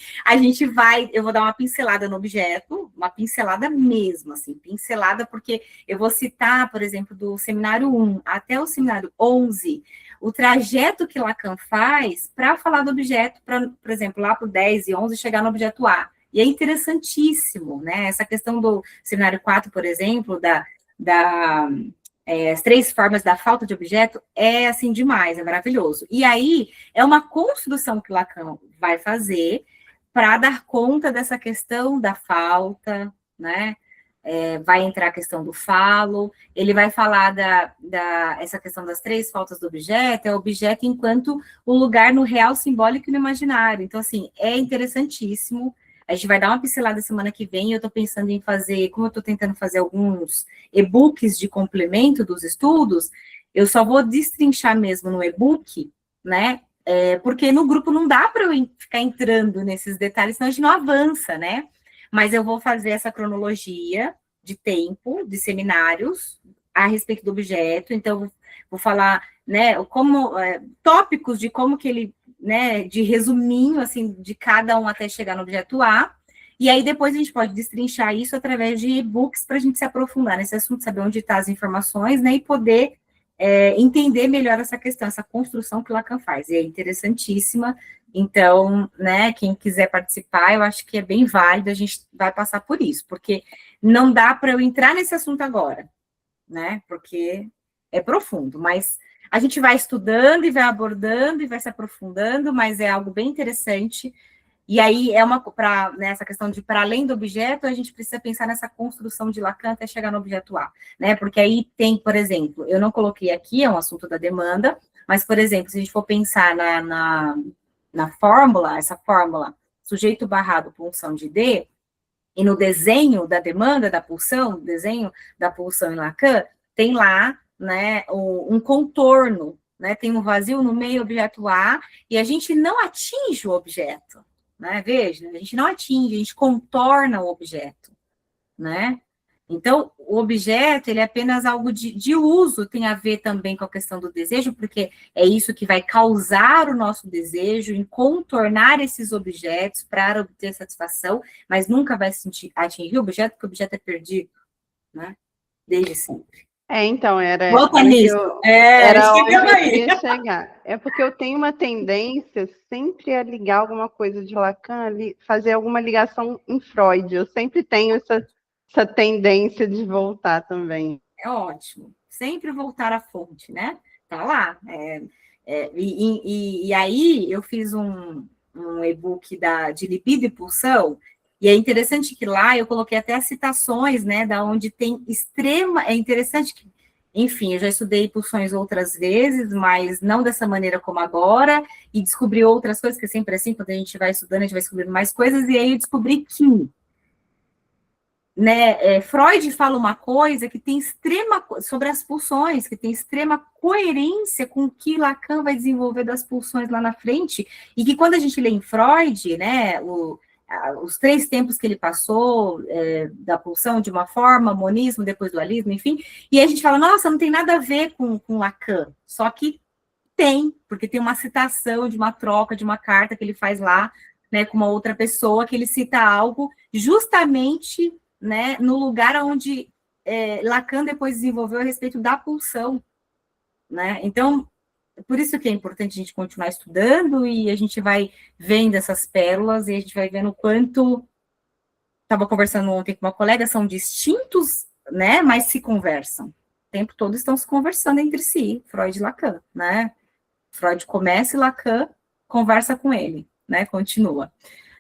eu vou dar uma pincelada no objeto, uma pincelada mesmo, assim, pincelada, porque eu vou citar, por exemplo, do seminário 1 até o seminário 11, o trajeto que Lacan faz para falar do objeto, por exemplo, lá para o 10 e 11, chegar no objeto A. E é interessantíssimo, né? Essa questão do seminário 4, por exemplo, as 3 formas da falta de objeto, é assim demais, é maravilhoso. E aí, é uma construção que Lacan vai fazer para dar conta dessa questão da falta, né? Vai entrar a questão do falo, ele vai falar essa questão das 3 faltas do objeto, é o objeto enquanto o lugar no real, simbólico e no imaginário. Então, assim, é interessantíssimo. A gente vai dar uma pincelada semana que vem, eu estou pensando em fazer, como eu estou tentando fazer alguns e-books de complemento dos estudos, eu só vou destrinchar mesmo no e-book, né? Porque no grupo não dá para eu ficar entrando nesses detalhes, senão a gente não avança, né? Mas eu vou fazer essa cronologia de tempo, de seminários, a respeito do objeto, então vou falar, né, tópicos de como que ele, né, de resuminho, assim, de cada um até chegar no objeto A, e aí depois a gente pode destrinchar isso através de e-books para a gente se aprofundar nesse assunto, saber onde estão as informações, né, e poder entender melhor essa questão, essa construção que o Lacan faz, e é interessantíssima. Então, né, quem quiser participar, eu acho que é bem válido, a gente vai passar por isso, porque não dá para eu entrar nesse assunto agora, né, porque é profundo, mas a gente vai estudando e vai abordando e vai se aprofundando, mas é algo bem interessante. E aí, nessa questão de, para além do objeto, a gente precisa pensar nessa construção de Lacan até chegar no objeto A, né? Porque aí tem, por exemplo, eu não coloquei aqui, é um assunto da demanda, mas, por exemplo, se a gente for pensar na fórmula, essa fórmula, sujeito barrado, pulsão de D, e no desenho da demanda da pulsão, desenho da pulsão em Lacan, tem lá, né, um contorno, né, tem um vazio no meio objeto A, e a gente não atinge o objeto, né, veja, a gente não atinge, a gente contorna o objeto, né, então, o objeto, ele é apenas algo de uso, tem a ver também com a questão do desejo, porque é isso que vai causar o nosso desejo em contornar esses objetos para obter satisfação, mas nunca vai atingir o objeto, porque o objeto é perdido, né, desde sempre. Então, era Volta nisso. Era onde eu queria chegar. É porque eu tenho uma tendência sempre a ligar alguma coisa de Lacan, fazer alguma ligação em Freud. Eu sempre tenho essa tendência de voltar também. É ótimo. Sempre voltar à fonte, né? Tá lá. E aí, eu fiz um e-book de libido e pulsão, e é interessante que lá eu coloquei até as citações, né, da onde tem extrema... É interessante que, enfim, eu já estudei pulsões outras vezes, mas não dessa maneira como agora, e descobri outras coisas, que é sempre assim, quando a gente vai estudando, a gente vai descobrindo mais coisas, e aí eu descobri que, né, Freud fala uma coisa que tem sobre as pulsões, que tem extrema coerência com o que Lacan vai desenvolver das pulsões lá na frente, e que quando a gente lê em Freud, né, os 3 tempos que ele passou, da pulsão de uma forma, monismo, depois dualismo, enfim, e a gente fala, nossa, não tem nada a ver com Lacan, só que tem, porque tem uma citação de uma troca, de uma carta que ele faz lá, né, com uma outra pessoa, que ele cita algo justamente, né, no lugar onde Lacan depois desenvolveu a respeito da pulsão, né, então, por isso que é importante a gente continuar estudando, e a gente vai vendo essas pérolas, e a gente vai vendo o quanto, estava conversando ontem com uma colega, são distintos, né, mas se conversam, o tempo todo estão se conversando entre si, Freud e Lacan, né, Freud começa e Lacan conversa com ele, né, continua.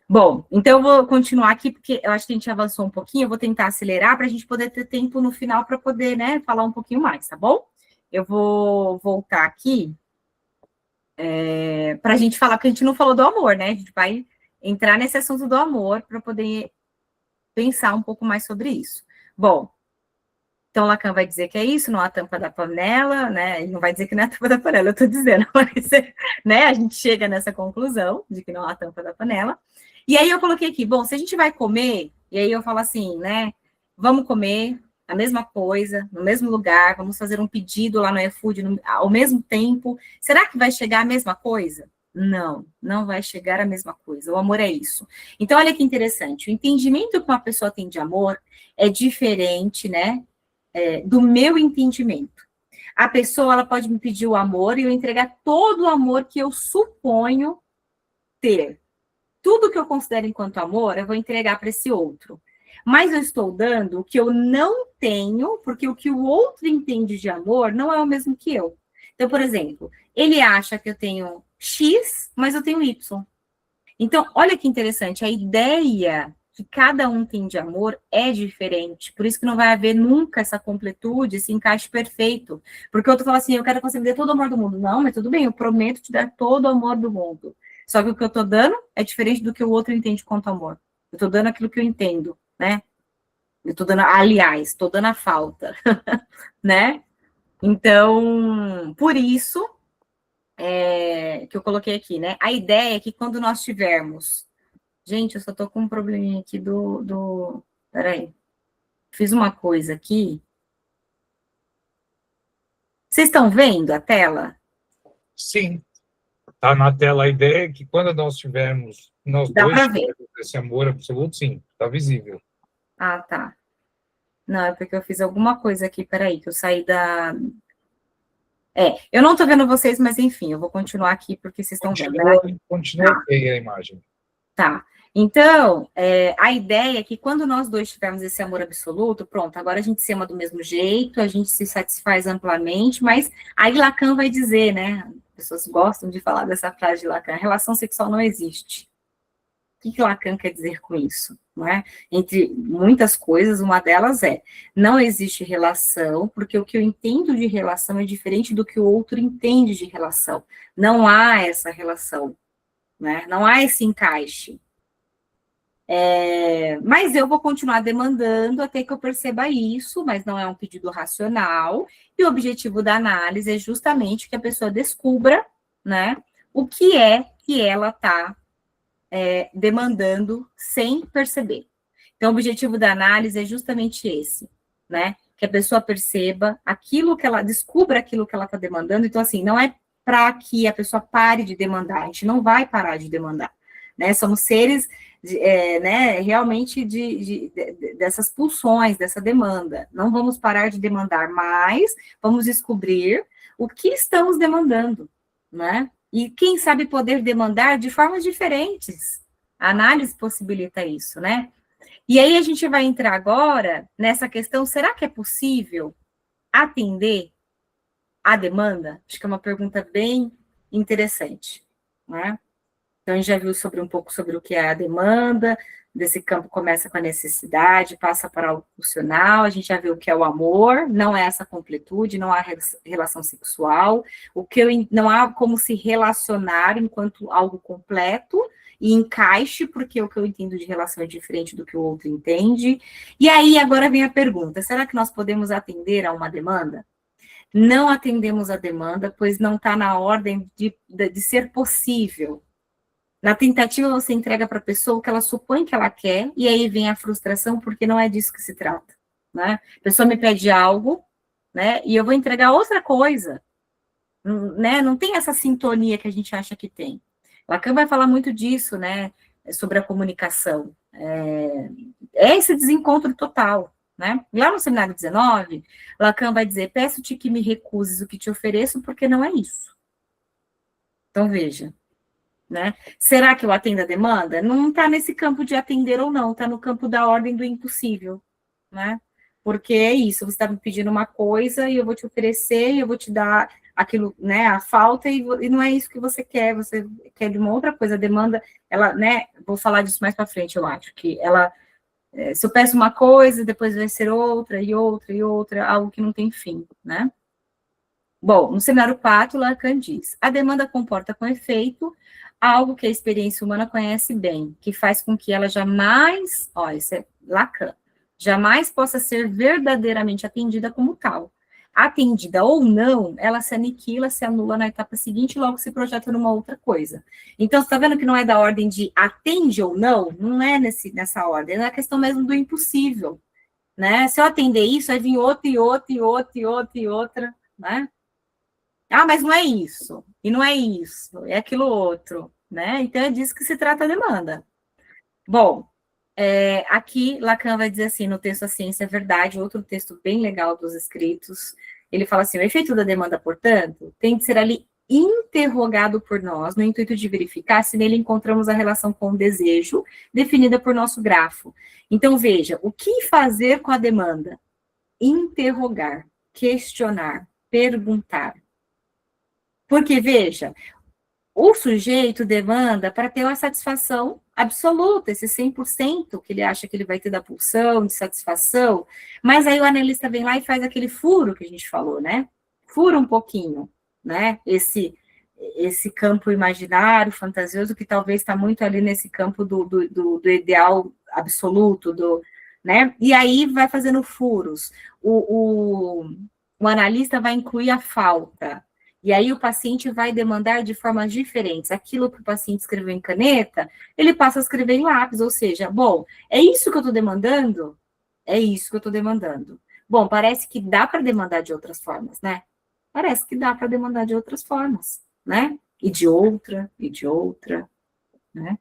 Bom, então eu vou continuar aqui, porque eu acho que a gente avançou um pouquinho, eu vou tentar acelerar para a gente poder ter tempo no final para poder, né, falar um pouquinho mais, tá bom? Eu vou voltar aqui para a gente falar, porque a gente não falou do amor, né? A gente vai entrar nesse assunto do amor para poder pensar um pouco mais sobre isso. Bom, então Lacan vai dizer que é isso, não há tampa da panela, né? Ele não vai dizer que não é a tampa da panela, eu estou dizendo, mas, né? A gente chega nessa conclusão de que não há tampa da panela. E aí eu coloquei aqui, bom, se a gente vai comer, e aí eu falo assim, né? Vamos comer, a mesma coisa, no mesmo lugar, vamos fazer um pedido lá no iFood ao mesmo tempo, será que vai chegar a mesma coisa? Não, não vai chegar a mesma coisa. O amor é isso. Então, olha que interessante. O entendimento que uma pessoa tem de amor é diferente, né, do meu entendimento. A pessoa, ela pode me pedir o amor e eu entregar todo o amor que eu suponho ter. Tudo que eu considero enquanto amor, eu vou entregar para esse outro. Mas eu estou dando o que eu não tenho, porque o que o outro entende de amor não é o mesmo que eu. Então, por exemplo, ele acha que eu tenho X, mas eu tenho Y. Então, olha que interessante, a ideia que cada um tem de amor é diferente. Por isso que não vai haver nunca essa completude, esse encaixe perfeito. Porque o outro fala assim, eu quero que você me dê todo o amor do mundo. Não, mas tudo bem, eu prometo te dar todo o amor do mundo. Só que o que eu estou dando é diferente do que o outro entende quanto amor. Eu estou dando aquilo que eu entendo, né? Eu estou dando, aliás, estou dando a falta, né? Então, por isso que eu coloquei aqui, né? A ideia é que quando nós tivermos... Gente, eu só estou com um probleminha aqui Peraí. Fiz uma coisa aqui. Vocês estão vendo a tela? Sim. Tá na tela a ideia é que quando nós tivermos, nós Dá dois para ver. tivermos esse amor absoluto, sim, tá visível. Ah, tá. Não, é porque eu fiz alguma coisa aqui, peraí, que eu saí da... eu não tô vendo vocês, mas enfim, eu vou continuar aqui porque vocês estão vendo, né? Continua feia a imagem. Tá. Então, a ideia é que quando nós dois tivermos esse amor absoluto, pronto, agora a gente se ama do mesmo jeito, a gente se satisfaz amplamente, mas aí Lacan vai dizer, né? As pessoas gostam de falar dessa frase de Lacan, relação sexual não existe. O que Lacan quer dizer com isso? Não é? Entre muitas coisas, uma delas não existe relação, porque o que eu entendo de relação é diferente do que o outro entende de relação. Não há essa relação, né? Não há esse encaixe. Mas eu vou continuar demandando até que eu perceba isso, mas não é um pedido racional, e o objetivo da análise é justamente que a pessoa descubra, né, o que é que ela está demandando sem perceber. Então, o objetivo da análise é justamente esse, né, que a pessoa perceba aquilo que ela, descubra aquilo que ela está demandando. Então, assim, não é para que a pessoa pare de demandar, a gente não vai parar de demandar, né, somos seres... né, realmente dessas pulsões, dessa demanda. Não vamos parar de demandar, mas vamos descobrir o que estamos demandando, né? E quem sabe poder demandar de formas diferentes. A análise possibilita isso, né? E aí a gente vai entrar agora nessa questão, será que é possível atender a demanda? Acho que é uma pergunta bem interessante, né? Então, a gente já viu um pouco sobre o que é a demanda, desse campo começa com a necessidade, passa para o pulsional, a gente já viu o que é o amor, não é essa completude, não há relação sexual, não há como se relacionar enquanto algo completo e encaixe, porque o que eu entendo de relação é diferente do que o outro entende. E aí, agora vem a pergunta, será que nós podemos atender a uma demanda? Não atendemos a demanda, pois não está na ordem de ser possível. Na tentativa, você entrega para a pessoa o que ela supõe que ela quer, e aí vem a frustração, porque não é disso que se trata, né? A pessoa me pede algo, né, e eu vou entregar outra coisa, né? Não tem essa sintonia que a gente acha que tem. Lacan vai falar muito disso, né, sobre a comunicação. É esse desencontro total, né? Lá no seminário 19, Lacan vai dizer, peço-te que me recuses o que te ofereço, porque não é isso. Então, veja. Né? Será que eu atendo a demanda? Não está nesse campo de atender ou não, está no campo da ordem do impossível, né? Porque é isso, você está me pedindo uma coisa e eu vou te oferecer e eu vou te dar aquilo, né, a falta e não é isso que você quer de uma outra coisa, a demanda, ela, né, vou falar disso mais para frente, eu acho, que ela, se eu peço uma coisa, depois vai ser outra, e outra, e outra, algo que não tem fim, né? Bom, no seminário 4, Lacan diz, a demanda comporta com efeito algo que a experiência humana conhece bem, que faz com que ela jamais, isso é Lacan, jamais possa ser verdadeiramente atendida como tal. Atendida ou não, ela se aniquila, se anula na etapa seguinte e logo se projeta numa outra coisa. Então, você está vendo que não é da ordem de atende ou não? Não é nessa ordem, é a questão mesmo do impossível, né? Se eu atender isso, vai vir outro, e outro, e outro, e outro, e outra, né? Ah, mas não é isso, e não é isso, é aquilo outro, né? Então, é disso que se trata a demanda. Bom, aqui Lacan vai dizer assim, no texto A Ciência é Verdade, outro texto bem legal dos escritos, ele fala assim, o efeito da demanda, portanto, tem de ser ali interrogado por nós, no intuito de verificar se nele encontramos a relação com o desejo, definida por nosso grafo. Então, veja, o que fazer com a demanda? Interrogar, questionar, perguntar. Porque, veja, o sujeito demanda para ter uma satisfação absoluta, esse 100% que ele acha que ele vai ter da pulsão, de satisfação, mas aí o analista vem lá e faz aquele furo que a gente falou, né? Fura um pouquinho, né? Esse campo imaginário, fantasioso, que talvez está muito ali nesse campo do ideal absoluto, né? E aí vai fazendo furos. O analista vai incluir a falta, e aí o paciente vai demandar de formas diferentes. Aquilo que o paciente escreveu em caneta, ele passa a escrever em lápis, ou seja, bom, é isso que eu estou demandando? É isso que eu estou demandando. Bom, parece que dá para demandar de outras formas, né? Parece que dá para demandar de outras formas, né? E de outra, né?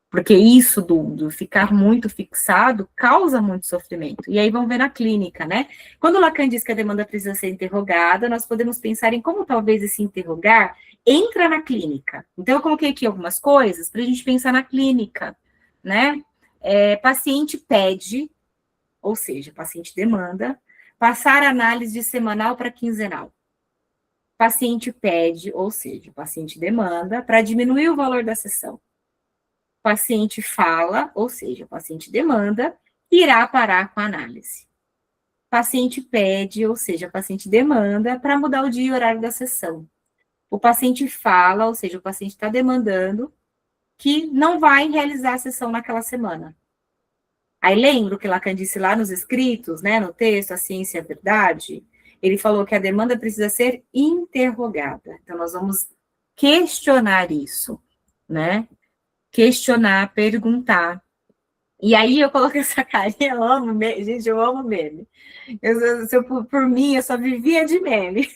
Porque isso do ficar muito fixado causa muito sofrimento. E aí vamos ver na clínica, né? Quando Lacan diz que a demanda precisa ser interrogada, nós podemos pensar em como talvez esse interrogar entra na clínica. Então, eu coloquei aqui algumas coisas para a gente pensar na clínica, né? Paciente pede, ou seja, paciente demanda, passar análise de semanal para quinzenal. Paciente pede, ou seja, paciente demanda, para diminuir o valor da sessão. Paciente fala, ou seja, o paciente demanda, irá parar com a análise. Paciente pede, ou seja, o paciente demanda para mudar o dia e horário da sessão. O paciente fala, ou seja, o paciente está demandando que não vai realizar a sessão naquela semana. Aí lembra o que Lacan disse lá nos escritos, né, no texto, A Ciência é Verdade? Ele falou que a demanda precisa ser interrogada. Então, nós vamos questionar isso, né? Questionar, perguntar. E aí eu coloquei essa carinha, eu amo meme, gente, eu amo meme. Por mim, eu só vivia de meme.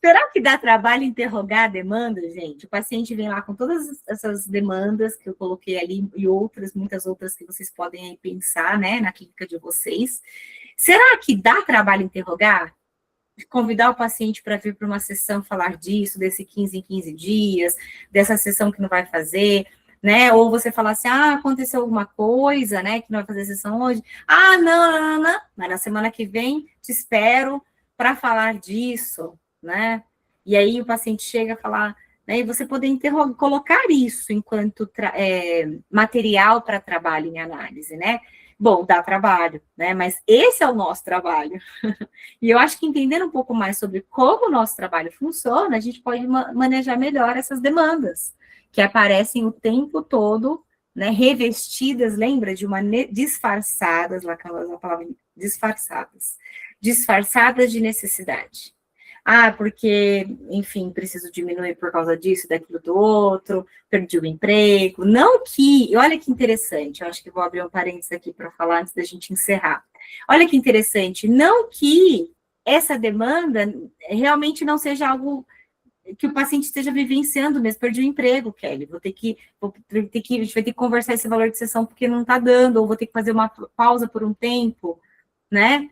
Será que dá trabalho interrogar a demanda, gente? O paciente vem lá com todas essas demandas que eu coloquei ali e outras, muitas outras que vocês podem aí pensar, né, na clínica de vocês. Será que dá trabalho interrogar? Convidar o paciente para vir para uma sessão falar disso, desse 15 em 15 dias, dessa sessão que não vai fazer, né? Ou você falar assim, aconteceu alguma coisa, né, que não vai fazer sessão hoje. Não, mas na semana que vem te espero para falar disso, né? E aí o paciente chega a falar, né, e você poder colocar isso enquanto material para trabalho em análise, né? Bom, dá trabalho, né? Mas esse é o nosso trabalho. E eu acho que entendendo um pouco mais sobre como o nosso trabalho funciona, a gente pode manejar melhor essas demandas, que aparecem o tempo todo, né? Revestidas, lembra? De uma disfarçadas, lá a palavra disfarçadas de necessidade. Porque, enfim, preciso diminuir por causa disso, daquilo do outro, perdi o emprego. Não que, olha que interessante, eu acho que vou abrir um parênteses aqui para falar antes da gente encerrar. Olha que interessante, não que essa demanda realmente não seja algo que o paciente esteja vivenciando mesmo, perdi o emprego, Kelly, a gente vai ter que conversar esse valor de sessão porque não está dando, ou vou ter que fazer uma pausa por um tempo, né?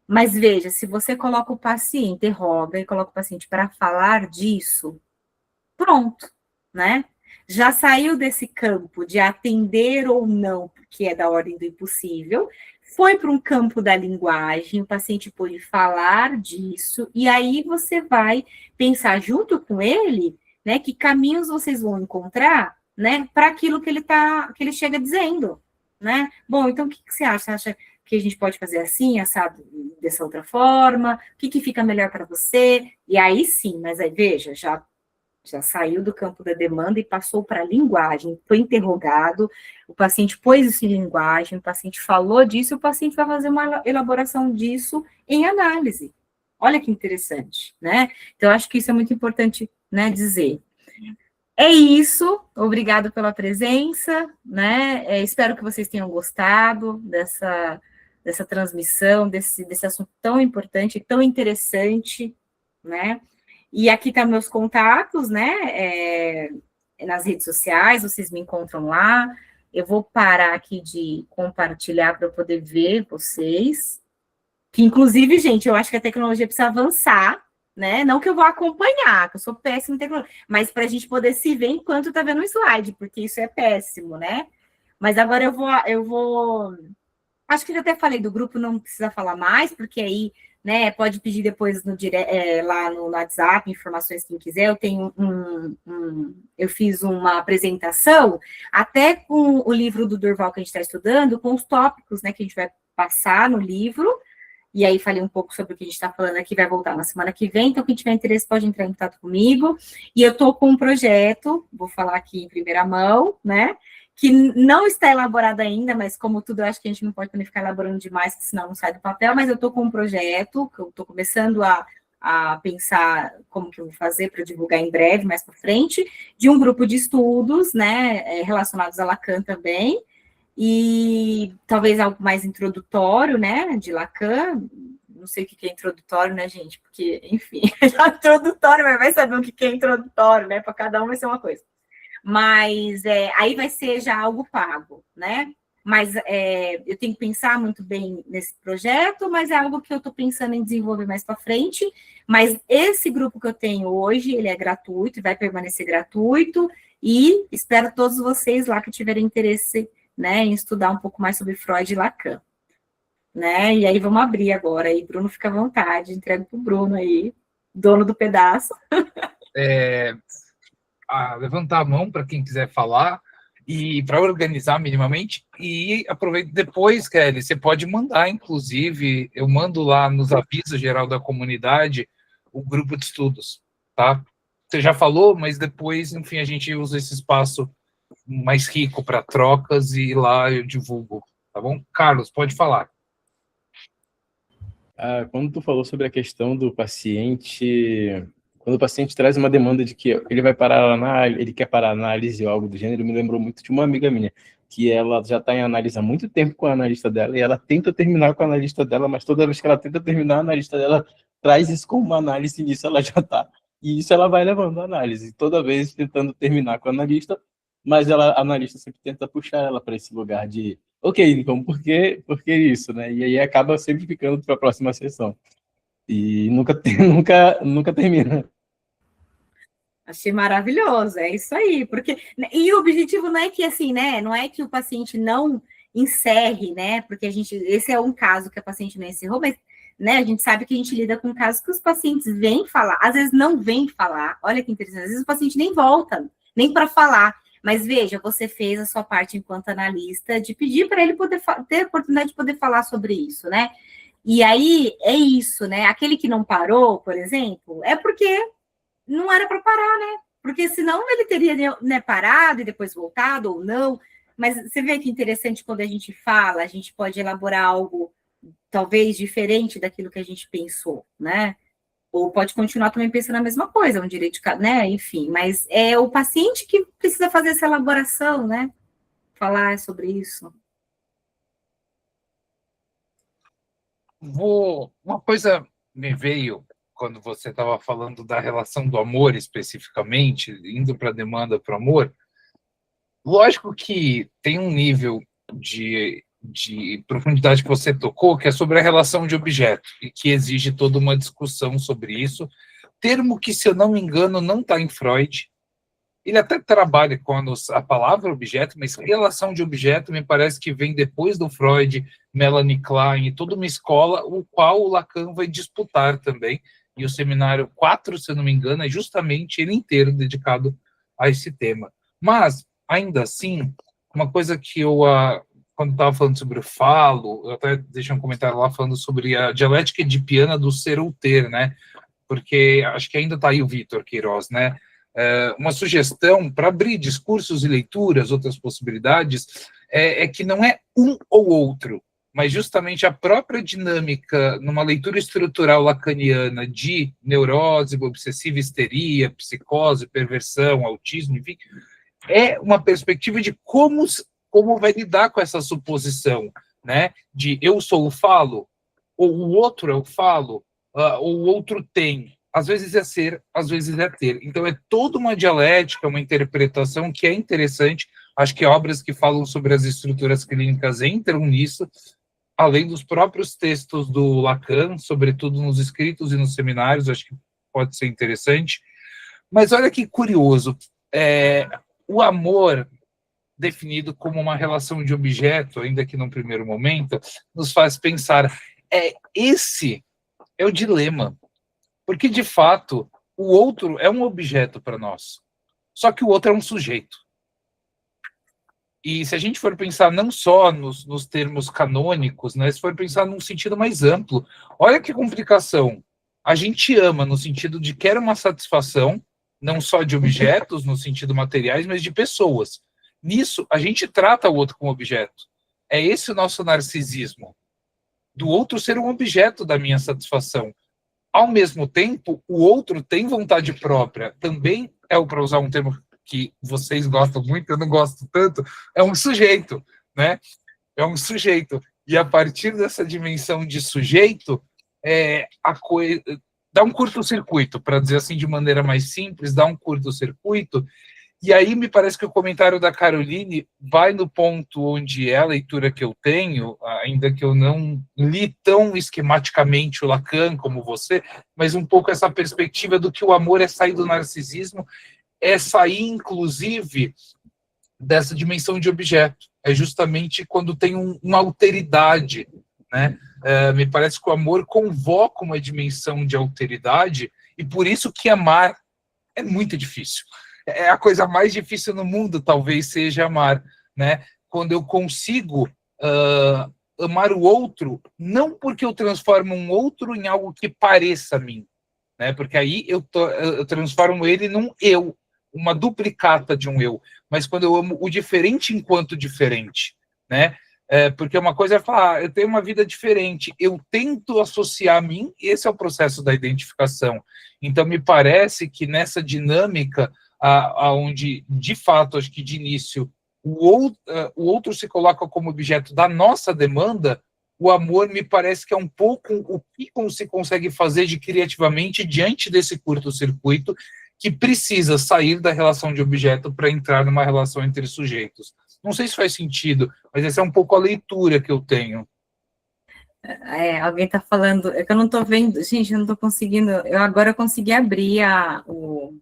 Mas veja, se você coloca o paciente, interroga e coloca o paciente para falar disso, pronto, né? Já saiu desse campo de atender ou não, porque é da ordem do impossível, foi para um campo da linguagem, o paciente pôde falar disso, e aí você vai pensar junto com ele, né, que caminhos vocês vão encontrar, né, para aquilo que ele chega dizendo, né? Bom, então o que você acha? Você acha que a gente pode fazer assim, assado dessa outra forma? O que fica melhor para você? E aí sim, mas aí veja, já saiu do campo da demanda e passou para a linguagem, foi interrogado, o paciente pôs isso em linguagem, o paciente falou disso, e o paciente vai fazer uma elaboração disso em análise. Olha que interessante, né? Então, eu acho que isso é muito importante, né, dizer. É isso, obrigado pela presença, né? Espero que vocês tenham gostado dessa transmissão, desse assunto tão importante, tão interessante, né? E aqui estão meus contatos, né? Nas redes sociais, vocês me encontram lá. Eu vou parar aqui de compartilhar para eu poder ver vocês. Que, inclusive, gente, eu acho que a tecnologia precisa avançar, né? Não que eu vou acompanhar, que eu sou péssima em tecnologia, mas para a gente poder se ver enquanto está vendo o slide, porque isso é péssimo, né? Mas agora eu vou. Acho que eu até falei do grupo, não precisa falar mais, porque aí, né, pode pedir depois lá no WhatsApp, informações quem quiser. Eu tenho eu fiz uma apresentação, até com o livro do Durval que a gente está estudando, com os tópicos, né, que a gente vai passar no livro. E aí falei um pouco sobre o que a gente está falando aqui, vai voltar na semana que vem, então quem tiver interesse pode entrar em contato comigo. E eu estou com um projeto, vou falar aqui em primeira mão, né, que não está elaborado ainda, mas como tudo, eu acho que a gente não pode também ficar elaborando demais, senão não sai do papel, mas eu estou com um projeto, que eu estou começando a pensar como que eu vou fazer para divulgar em breve, mais para frente, de um grupo de estudos, né, relacionados a Lacan também, e talvez algo mais introdutório, né, de Lacan. Não sei o que é introdutório, né, gente, porque, enfim, é introdutório, mas vai saber o que é introdutório, né, para cada um vai ser uma coisa. Mas aí vai ser já algo pago, né, mas eu tenho que pensar muito bem nesse projeto, mas é algo que eu estou pensando em desenvolver mais para frente, mas esse grupo que eu tenho hoje, ele é gratuito, vai permanecer gratuito, e espero todos vocês lá que tiverem interesse, né, em estudar um pouco mais sobre Freud e Lacan, né, e aí vamos abrir agora, aí Bruno fica à vontade, entrego para o Bruno aí, dono do pedaço. Levantar a mão para quem quiser falar, e para organizar minimamente, e aproveita depois, Kelly, você pode mandar, inclusive, eu mando lá nos avisos geral da comunidade, o grupo de estudos, tá? Você já falou, mas depois, enfim, a gente usa esse espaço mais rico para trocas, e lá eu divulgo, tá bom? Carlos, pode falar. Quando tu falou sobre a questão do paciente, quando o paciente traz uma demanda de que ele vai parar ele quer parar a análise ou algo do gênero, me lembrou muito de uma amiga minha, que ela já está em análise há muito tempo com a analista dela, e ela tenta terminar com a analista dela, mas toda vez que ela tenta terminar, a analista dela traz isso como uma análise, e nisso ela já está. E isso ela vai levando a análise, toda vez tentando terminar com a analista, mas a analista sempre tenta puxar ela para esse lugar de, ok, então por que isso, né? E aí acaba sempre ficando para a próxima sessão. E nunca termina. Achei maravilhoso, é isso aí, porque, e o objetivo não é que, assim, né, não é que o paciente não encerre, né, porque esse é um caso que a paciente não encerrou, mas, né, a gente sabe que a gente lida com casos que os pacientes vêm falar, às vezes não vêm falar, olha que interessante, às vezes o paciente nem volta, nem para falar, mas veja, você fez a sua parte enquanto analista de pedir para ele poder ter a oportunidade de poder falar sobre isso, né, e aí é isso, né, aquele que não parou, por exemplo, é porque não era para parar, né? Porque senão ele teria, né, parado e depois voltado ou não. Mas você vê que interessante quando a gente fala, a gente pode elaborar algo talvez diferente daquilo que a gente pensou, né? Ou pode continuar também pensando a mesma coisa, um direito de, né? Enfim, mas é o paciente que precisa fazer essa elaboração, né? Falar sobre isso. Uma coisa me veio quando você estava falando da relação do amor especificamente, indo para a demanda para o amor. Lógico que tem um nível de profundidade que você tocou, que é sobre a relação de objeto, e que exige toda uma discussão sobre isso. Termo que, se eu não me engano, não está em Freud. Ele até trabalha com a palavra objeto, mas relação de objeto me parece que vem depois do Freud, Melanie Klein, e toda uma escola, o qual o Lacan vai disputar também. E o seminário 4, se eu não me engano, é justamente ele inteiro dedicado a esse tema. Mas, ainda assim, uma coisa que eu, quando estava falando sobre o falo, eu até deixei um comentário lá falando sobre a dialética edipiana do ser ou ter, né? Porque acho que ainda está aí o Vitor Queiroz, né? Uma sugestão para abrir discursos e leituras, outras possibilidades, é que não é um ou outro, mas justamente a própria dinâmica, numa leitura estrutural lacaniana de neurose, obsessiva histeria, psicose, perversão, autismo, enfim, é uma perspectiva de como vai lidar com essa suposição, né? De eu sou o falo, ou o outro é o falo, ou o outro tem. Às vezes é ser, às vezes é ter. Então é toda uma dialética, uma interpretação que é interessante. Acho que obras que falam sobre as estruturas clínicas entram nisso, além dos próprios textos do Lacan, sobretudo nos escritos e nos seminários, acho que pode ser interessante. Mas olha que curioso, o amor, definido como uma relação de objeto, ainda que num primeiro momento, nos faz pensar, esse é o dilema, porque, de fato, o outro é um objeto para nós, só que o outro é um sujeito. E se a gente for pensar não só nos termos canônicos, né, se for pensar num sentido mais amplo, olha que complicação. A gente ama no sentido de quer uma satisfação, não só de objetos, no sentido materiais, mas de pessoas. Nisso, a gente trata o outro como objeto. É esse o nosso narcisismo, do outro ser um objeto da minha satisfação. Ao mesmo tempo, o outro tem vontade própria. Também para usar um termo que vocês gostam muito, eu não gosto tanto, é um sujeito, né? É um sujeito. E a partir dessa dimensão de sujeito, dá um curto-circuito, para dizer assim de maneira mais simples, dá um curto-circuito. E aí me parece que o comentário da Caroline vai no ponto onde é a leitura que eu tenho, ainda que eu não li tão esquematicamente o Lacan como você, mas um pouco essa perspectiva do que o amor é sair do narcisismo, é sair, inclusive, dessa dimensão de objeto. É justamente quando tem uma alteridade, né? Me parece que o amor convoca uma dimensão de alteridade, e por isso que amar é muito difícil. É a coisa mais difícil no mundo, talvez seja amar, né? Quando eu consigo amar o outro, não porque eu transformo um outro em algo que pareça a mim, né? Porque aí eu transformo ele num eu, uma duplicata de um eu, mas quando eu amo o diferente enquanto diferente, né? Porque uma coisa é falar, eu tenho uma vida diferente, eu tento associar a mim, esse é o processo da identificação. Então, me parece que nessa dinâmica, onde, de fato, acho que de início, o outro se coloca como objeto da nossa demanda, o amor me parece que é um pouco o que se consegue fazer de criativamente diante desse curto-circuito que precisa sair da relação de objeto para entrar numa relação entre sujeitos. Não sei se faz sentido, mas essa é um pouco a leitura que eu tenho. Alguém está falando, é que eu não estou vendo, gente, eu não estou conseguindo, eu agora consegui abrir o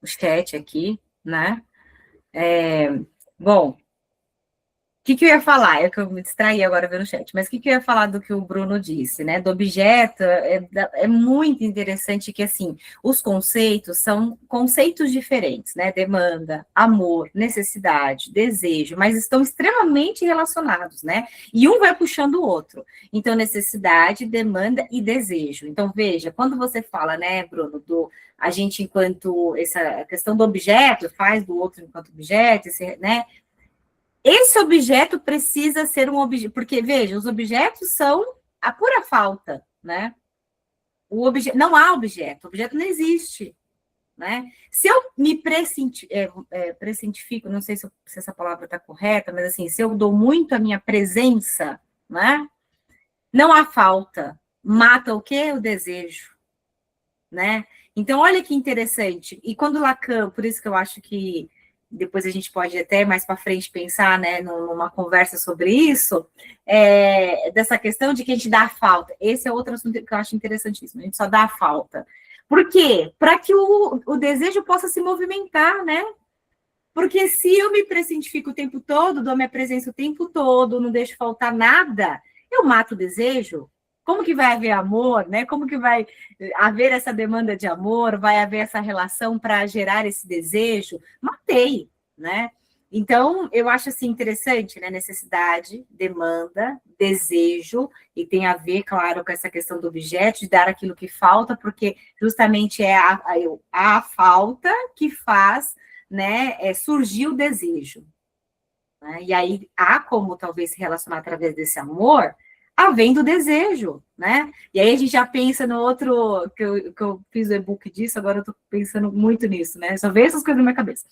chat aqui, né? Bom, o que eu ia falar? É que eu me distraí agora vendo o chat, mas o que eu ia falar do que o Bruno disse, né? Do objeto, é muito interessante que, assim, os conceitos são conceitos diferentes, né? Demanda, amor, necessidade, desejo, mas estão extremamente relacionados, né? E um vai puxando o outro. Então, necessidade, demanda e desejo. Então, veja, quando você fala, né, Bruno, a gente enquanto, essa questão do objeto, faz do outro enquanto objeto, né? Esse objeto precisa ser um objeto, porque, veja, os objetos são a pura falta, né? Não há objeto, o objeto não existe, né? Se eu me pressentifico, não sei se essa palavra está correta, mas assim, se eu dou muito a minha presença, né? Não há falta, mata o quê? O desejo, né? Então, olha que interessante. E quando Lacan, por isso que eu acho que depois a gente pode até mais para frente pensar, né, numa conversa sobre isso, dessa questão de que a gente dá a falta. Esse é outro assunto que eu acho interessantíssimo, a gente só dá a falta. Por quê? Para que o desejo possa se movimentar, né? Porque se eu me pressentifico o tempo todo, dou minha presença o tempo todo, não deixo faltar nada, eu mato o desejo. Como que vai haver amor, né? Como que vai haver essa demanda de amor? Vai haver essa relação para gerar esse desejo? Matei, né? Então, eu acho assim interessante, né? Necessidade, demanda, desejo, e tem a ver, claro, com essa questão do objeto, de dar aquilo que falta, porque justamente é a falta que faz, né, surgir o desejo. né? E aí há como talvez se relacionar através desse amor, havendo desejo, né? E aí a gente já pensa no outro, que eu fiz o e-book disso, agora eu tô pensando muito nisso, né? Só vejo essas coisas na minha cabeça.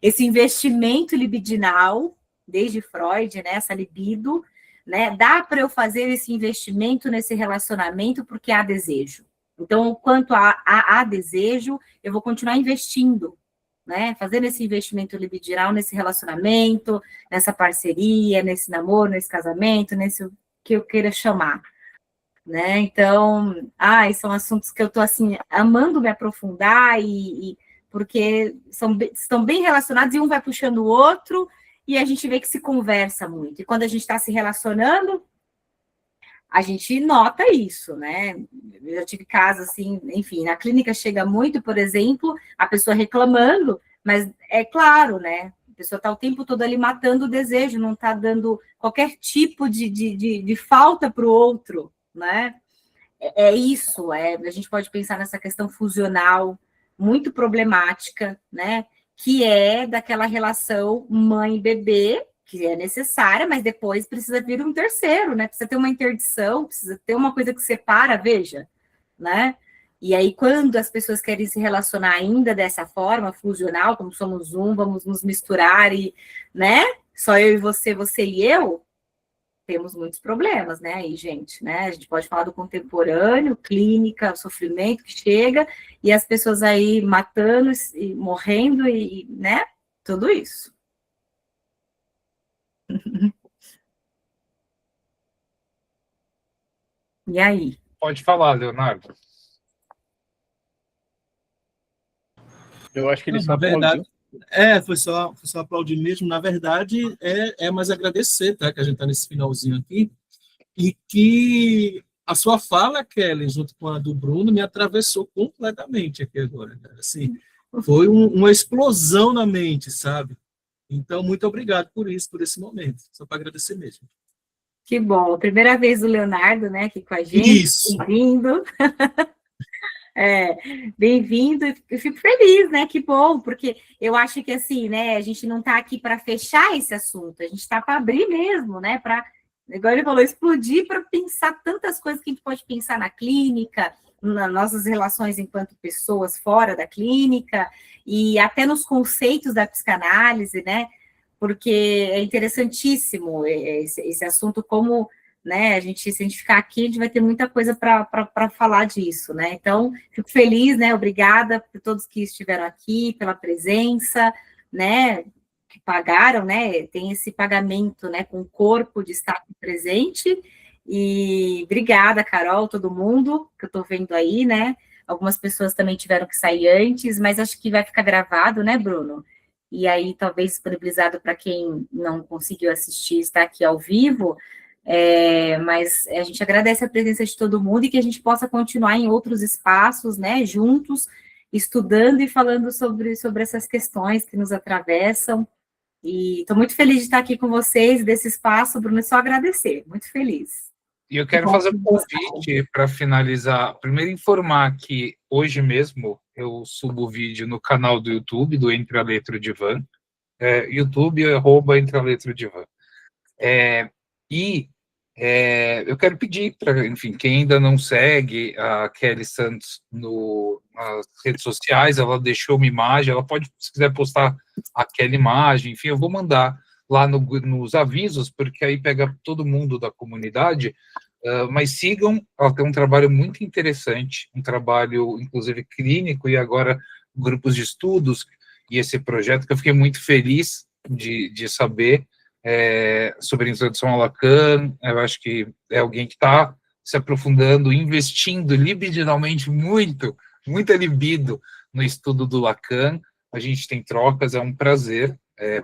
Esse investimento libidinal, desde Freud, né? Essa libido, né? Dá para eu fazer esse investimento nesse relacionamento porque há desejo. Então, quanto há desejo, eu vou continuar investindo, né? Fazendo esse investimento libidinal nesse relacionamento, nessa parceria, nesse namoro, nesse casamento, nesse que eu queira chamar, né? Então, são assuntos que eu tô assim amando me aprofundar porque estão bem relacionados e um vai puxando o outro e a gente vê que se conversa muito. E quando a gente está se relacionando, a gente nota isso, né? Eu já tive casos assim, enfim, na clínica chega muito, por exemplo, a pessoa reclamando, mas é claro, né? A pessoa está o tempo todo ali matando o desejo, não está dando qualquer tipo de falta para o outro, né? Isso, a gente pode pensar nessa questão fusional muito problemática, né? Que é daquela relação mãe-bebê, que é necessária, mas depois precisa vir um terceiro, né? Precisa ter uma interdição, precisa ter uma coisa que separa, veja, né? E aí, quando as pessoas querem se relacionar ainda dessa forma, fusional, como somos um, vamos nos misturar e, né? Só eu e você e eu, temos muitos problemas, né? Aí, gente, né? A gente pode falar do contemporâneo, clínica, o sofrimento que chega, e as pessoas aí matando e morrendo, né? Tudo isso. E aí? Pode falar, Leonardo. Eu acho que ele Não, só na verdade, aplaudiu. foi só aplaudir mesmo. Na verdade, é mais agradecer, tá? Que a gente está nesse finalzinho aqui. E que a sua fala, Kelly, junto com a do Bruno, me atravessou completamente aqui agora, cara. Assim, foi uma explosão na mente, sabe? Então, muito obrigado por isso, por esse momento. Só para agradecer mesmo. Que bom. Primeira vez o Leonardo, né, aqui com a gente. Isso. Bem-vindo. Bem-vindo. Eu fico feliz, né? Que bom, porque eu acho que assim, né, a gente não está aqui para fechar esse assunto, a gente está para abrir mesmo, né? Para, igual ele falou, explodir para pensar tantas coisas que a gente pode pensar na clínica, nas nossas relações enquanto pessoas fora da clínica, e até nos conceitos da psicanálise, né? Porque é interessantíssimo esse assunto, como, né, se a gente ficar aqui, a gente vai ter muita coisa para falar disso, né? Então, fico feliz, né? Obrigada por todos que estiveram aqui, pela presença, né? Que pagaram, né? Tem esse pagamento, né? Com o corpo de estar presente. E obrigada, Carol, todo mundo que eu estou vendo aí, né? Algumas pessoas também tiveram que sair antes, mas acho que vai ficar gravado, né, Bruno? E aí talvez disponibilizado para quem não conseguiu assistir, está aqui ao vivo, mas a gente agradece a presença de todo mundo e que a gente possa continuar em outros espaços, né, juntos, estudando e falando sobre essas questões que nos atravessam, e estou muito feliz de estar aqui com vocês, desse espaço, Bruno, é só agradecer, muito feliz. E eu quero fazer um convite para finalizar. Primeiro, informar que hoje mesmo eu subo o vídeo no canal do YouTube, do Entre a Letra e o Divã, YouTube, @Entre a Letra e o Divã. Eu quero pedir para, enfim, quem ainda não segue a Kelly Santos nas redes sociais, ela deixou uma imagem, ela pode, se quiser postar aquela imagem, enfim, eu vou mandar lá nos avisos, porque aí pega todo mundo da comunidade, mas sigam, ela tem um trabalho muito interessante, um trabalho, inclusive, clínico, e agora grupos de estudos, e esse projeto que eu fiquei muito feliz de saber, sobre a introdução ao Lacan. Eu acho que é alguém que está se aprofundando, investindo libidinalmente muita libido no estudo do Lacan. A gente tem trocas, é um prazer,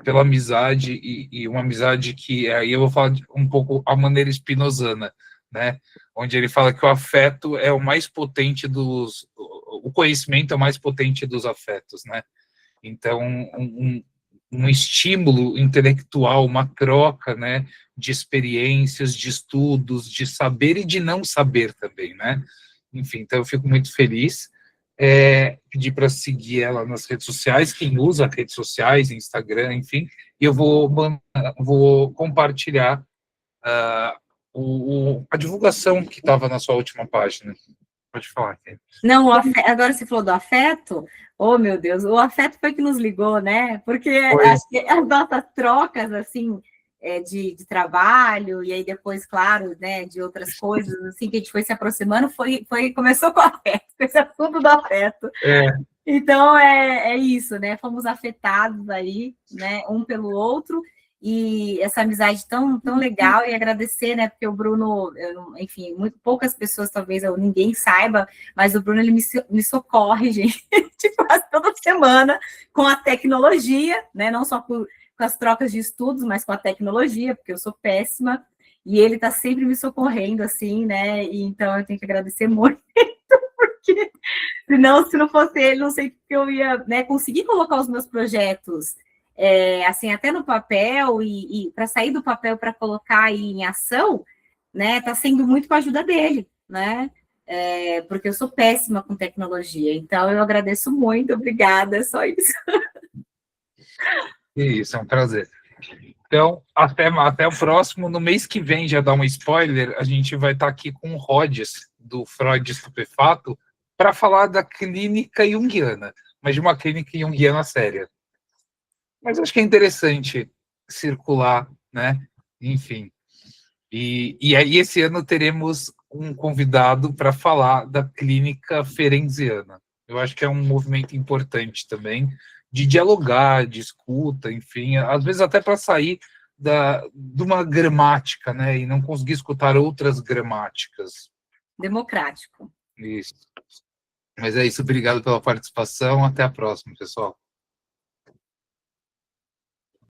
pela amizade, e uma amizade que, aí eu vou falar um pouco a maneira spinozana, né, onde ele fala que o afeto é o mais potente o conhecimento é o mais potente dos afetos, né, então um estímulo intelectual, uma troca, né, de experiências, de estudos, de saber e de não saber também, né, enfim, então eu fico muito feliz, pedir para seguir ela nas redes sociais, quem usa redes sociais, Instagram, enfim, e eu vou compartilhar a divulgação que estava na sua última página. Pode falar, Kelly. Não, agora você falou do afeto, oh meu Deus, o afeto foi que nos ligou, né? Porque acho que as nossas trocas, assim, de trabalho, e aí depois, claro, né, de outras coisas, assim, que a gente foi se aproximando, começou com o afeto, com esse assunto do afeto. Então, é isso, né? Fomos afetados aí, né, um pelo outro, e essa amizade tão legal, e agradecer, né, porque o Bruno, enfim, muito poucas pessoas, talvez, ou ninguém saiba, mas o Bruno, ele me socorre, gente, quase toda semana, com a tecnologia, né, não só com as trocas de estudos, mas com a tecnologia, porque eu sou péssima, e ele está sempre me socorrendo, assim, né, e então eu tenho que agradecer muito, porque se não fosse ele, não sei o que eu ia, né, conseguir colocar os meus projetos, assim, até no papel, e para sair do papel para colocar aí em ação, né, tá sendo muito com a ajuda dele, né, porque eu sou péssima com tecnologia, então eu agradeço muito, obrigada, é só isso. Isso, é um prazer. Então, até o próximo. No mês que vem, já dá um spoiler, a gente vai estar aqui com o Rhodes, do Freud Estupefato, para falar da clínica junguiana, mas de uma clínica junguiana séria. Mas acho que é interessante circular, né? Enfim. E aí, esse ano, teremos um convidado para falar da clínica ferenziana. Eu acho que é um movimento importante também, de dialogar, de escuta, enfim, às vezes até para sair de uma gramática, né, e não conseguir escutar outras gramáticas. Democrático. Isso. Mas é isso, obrigado pela participação, até a próxima, pessoal.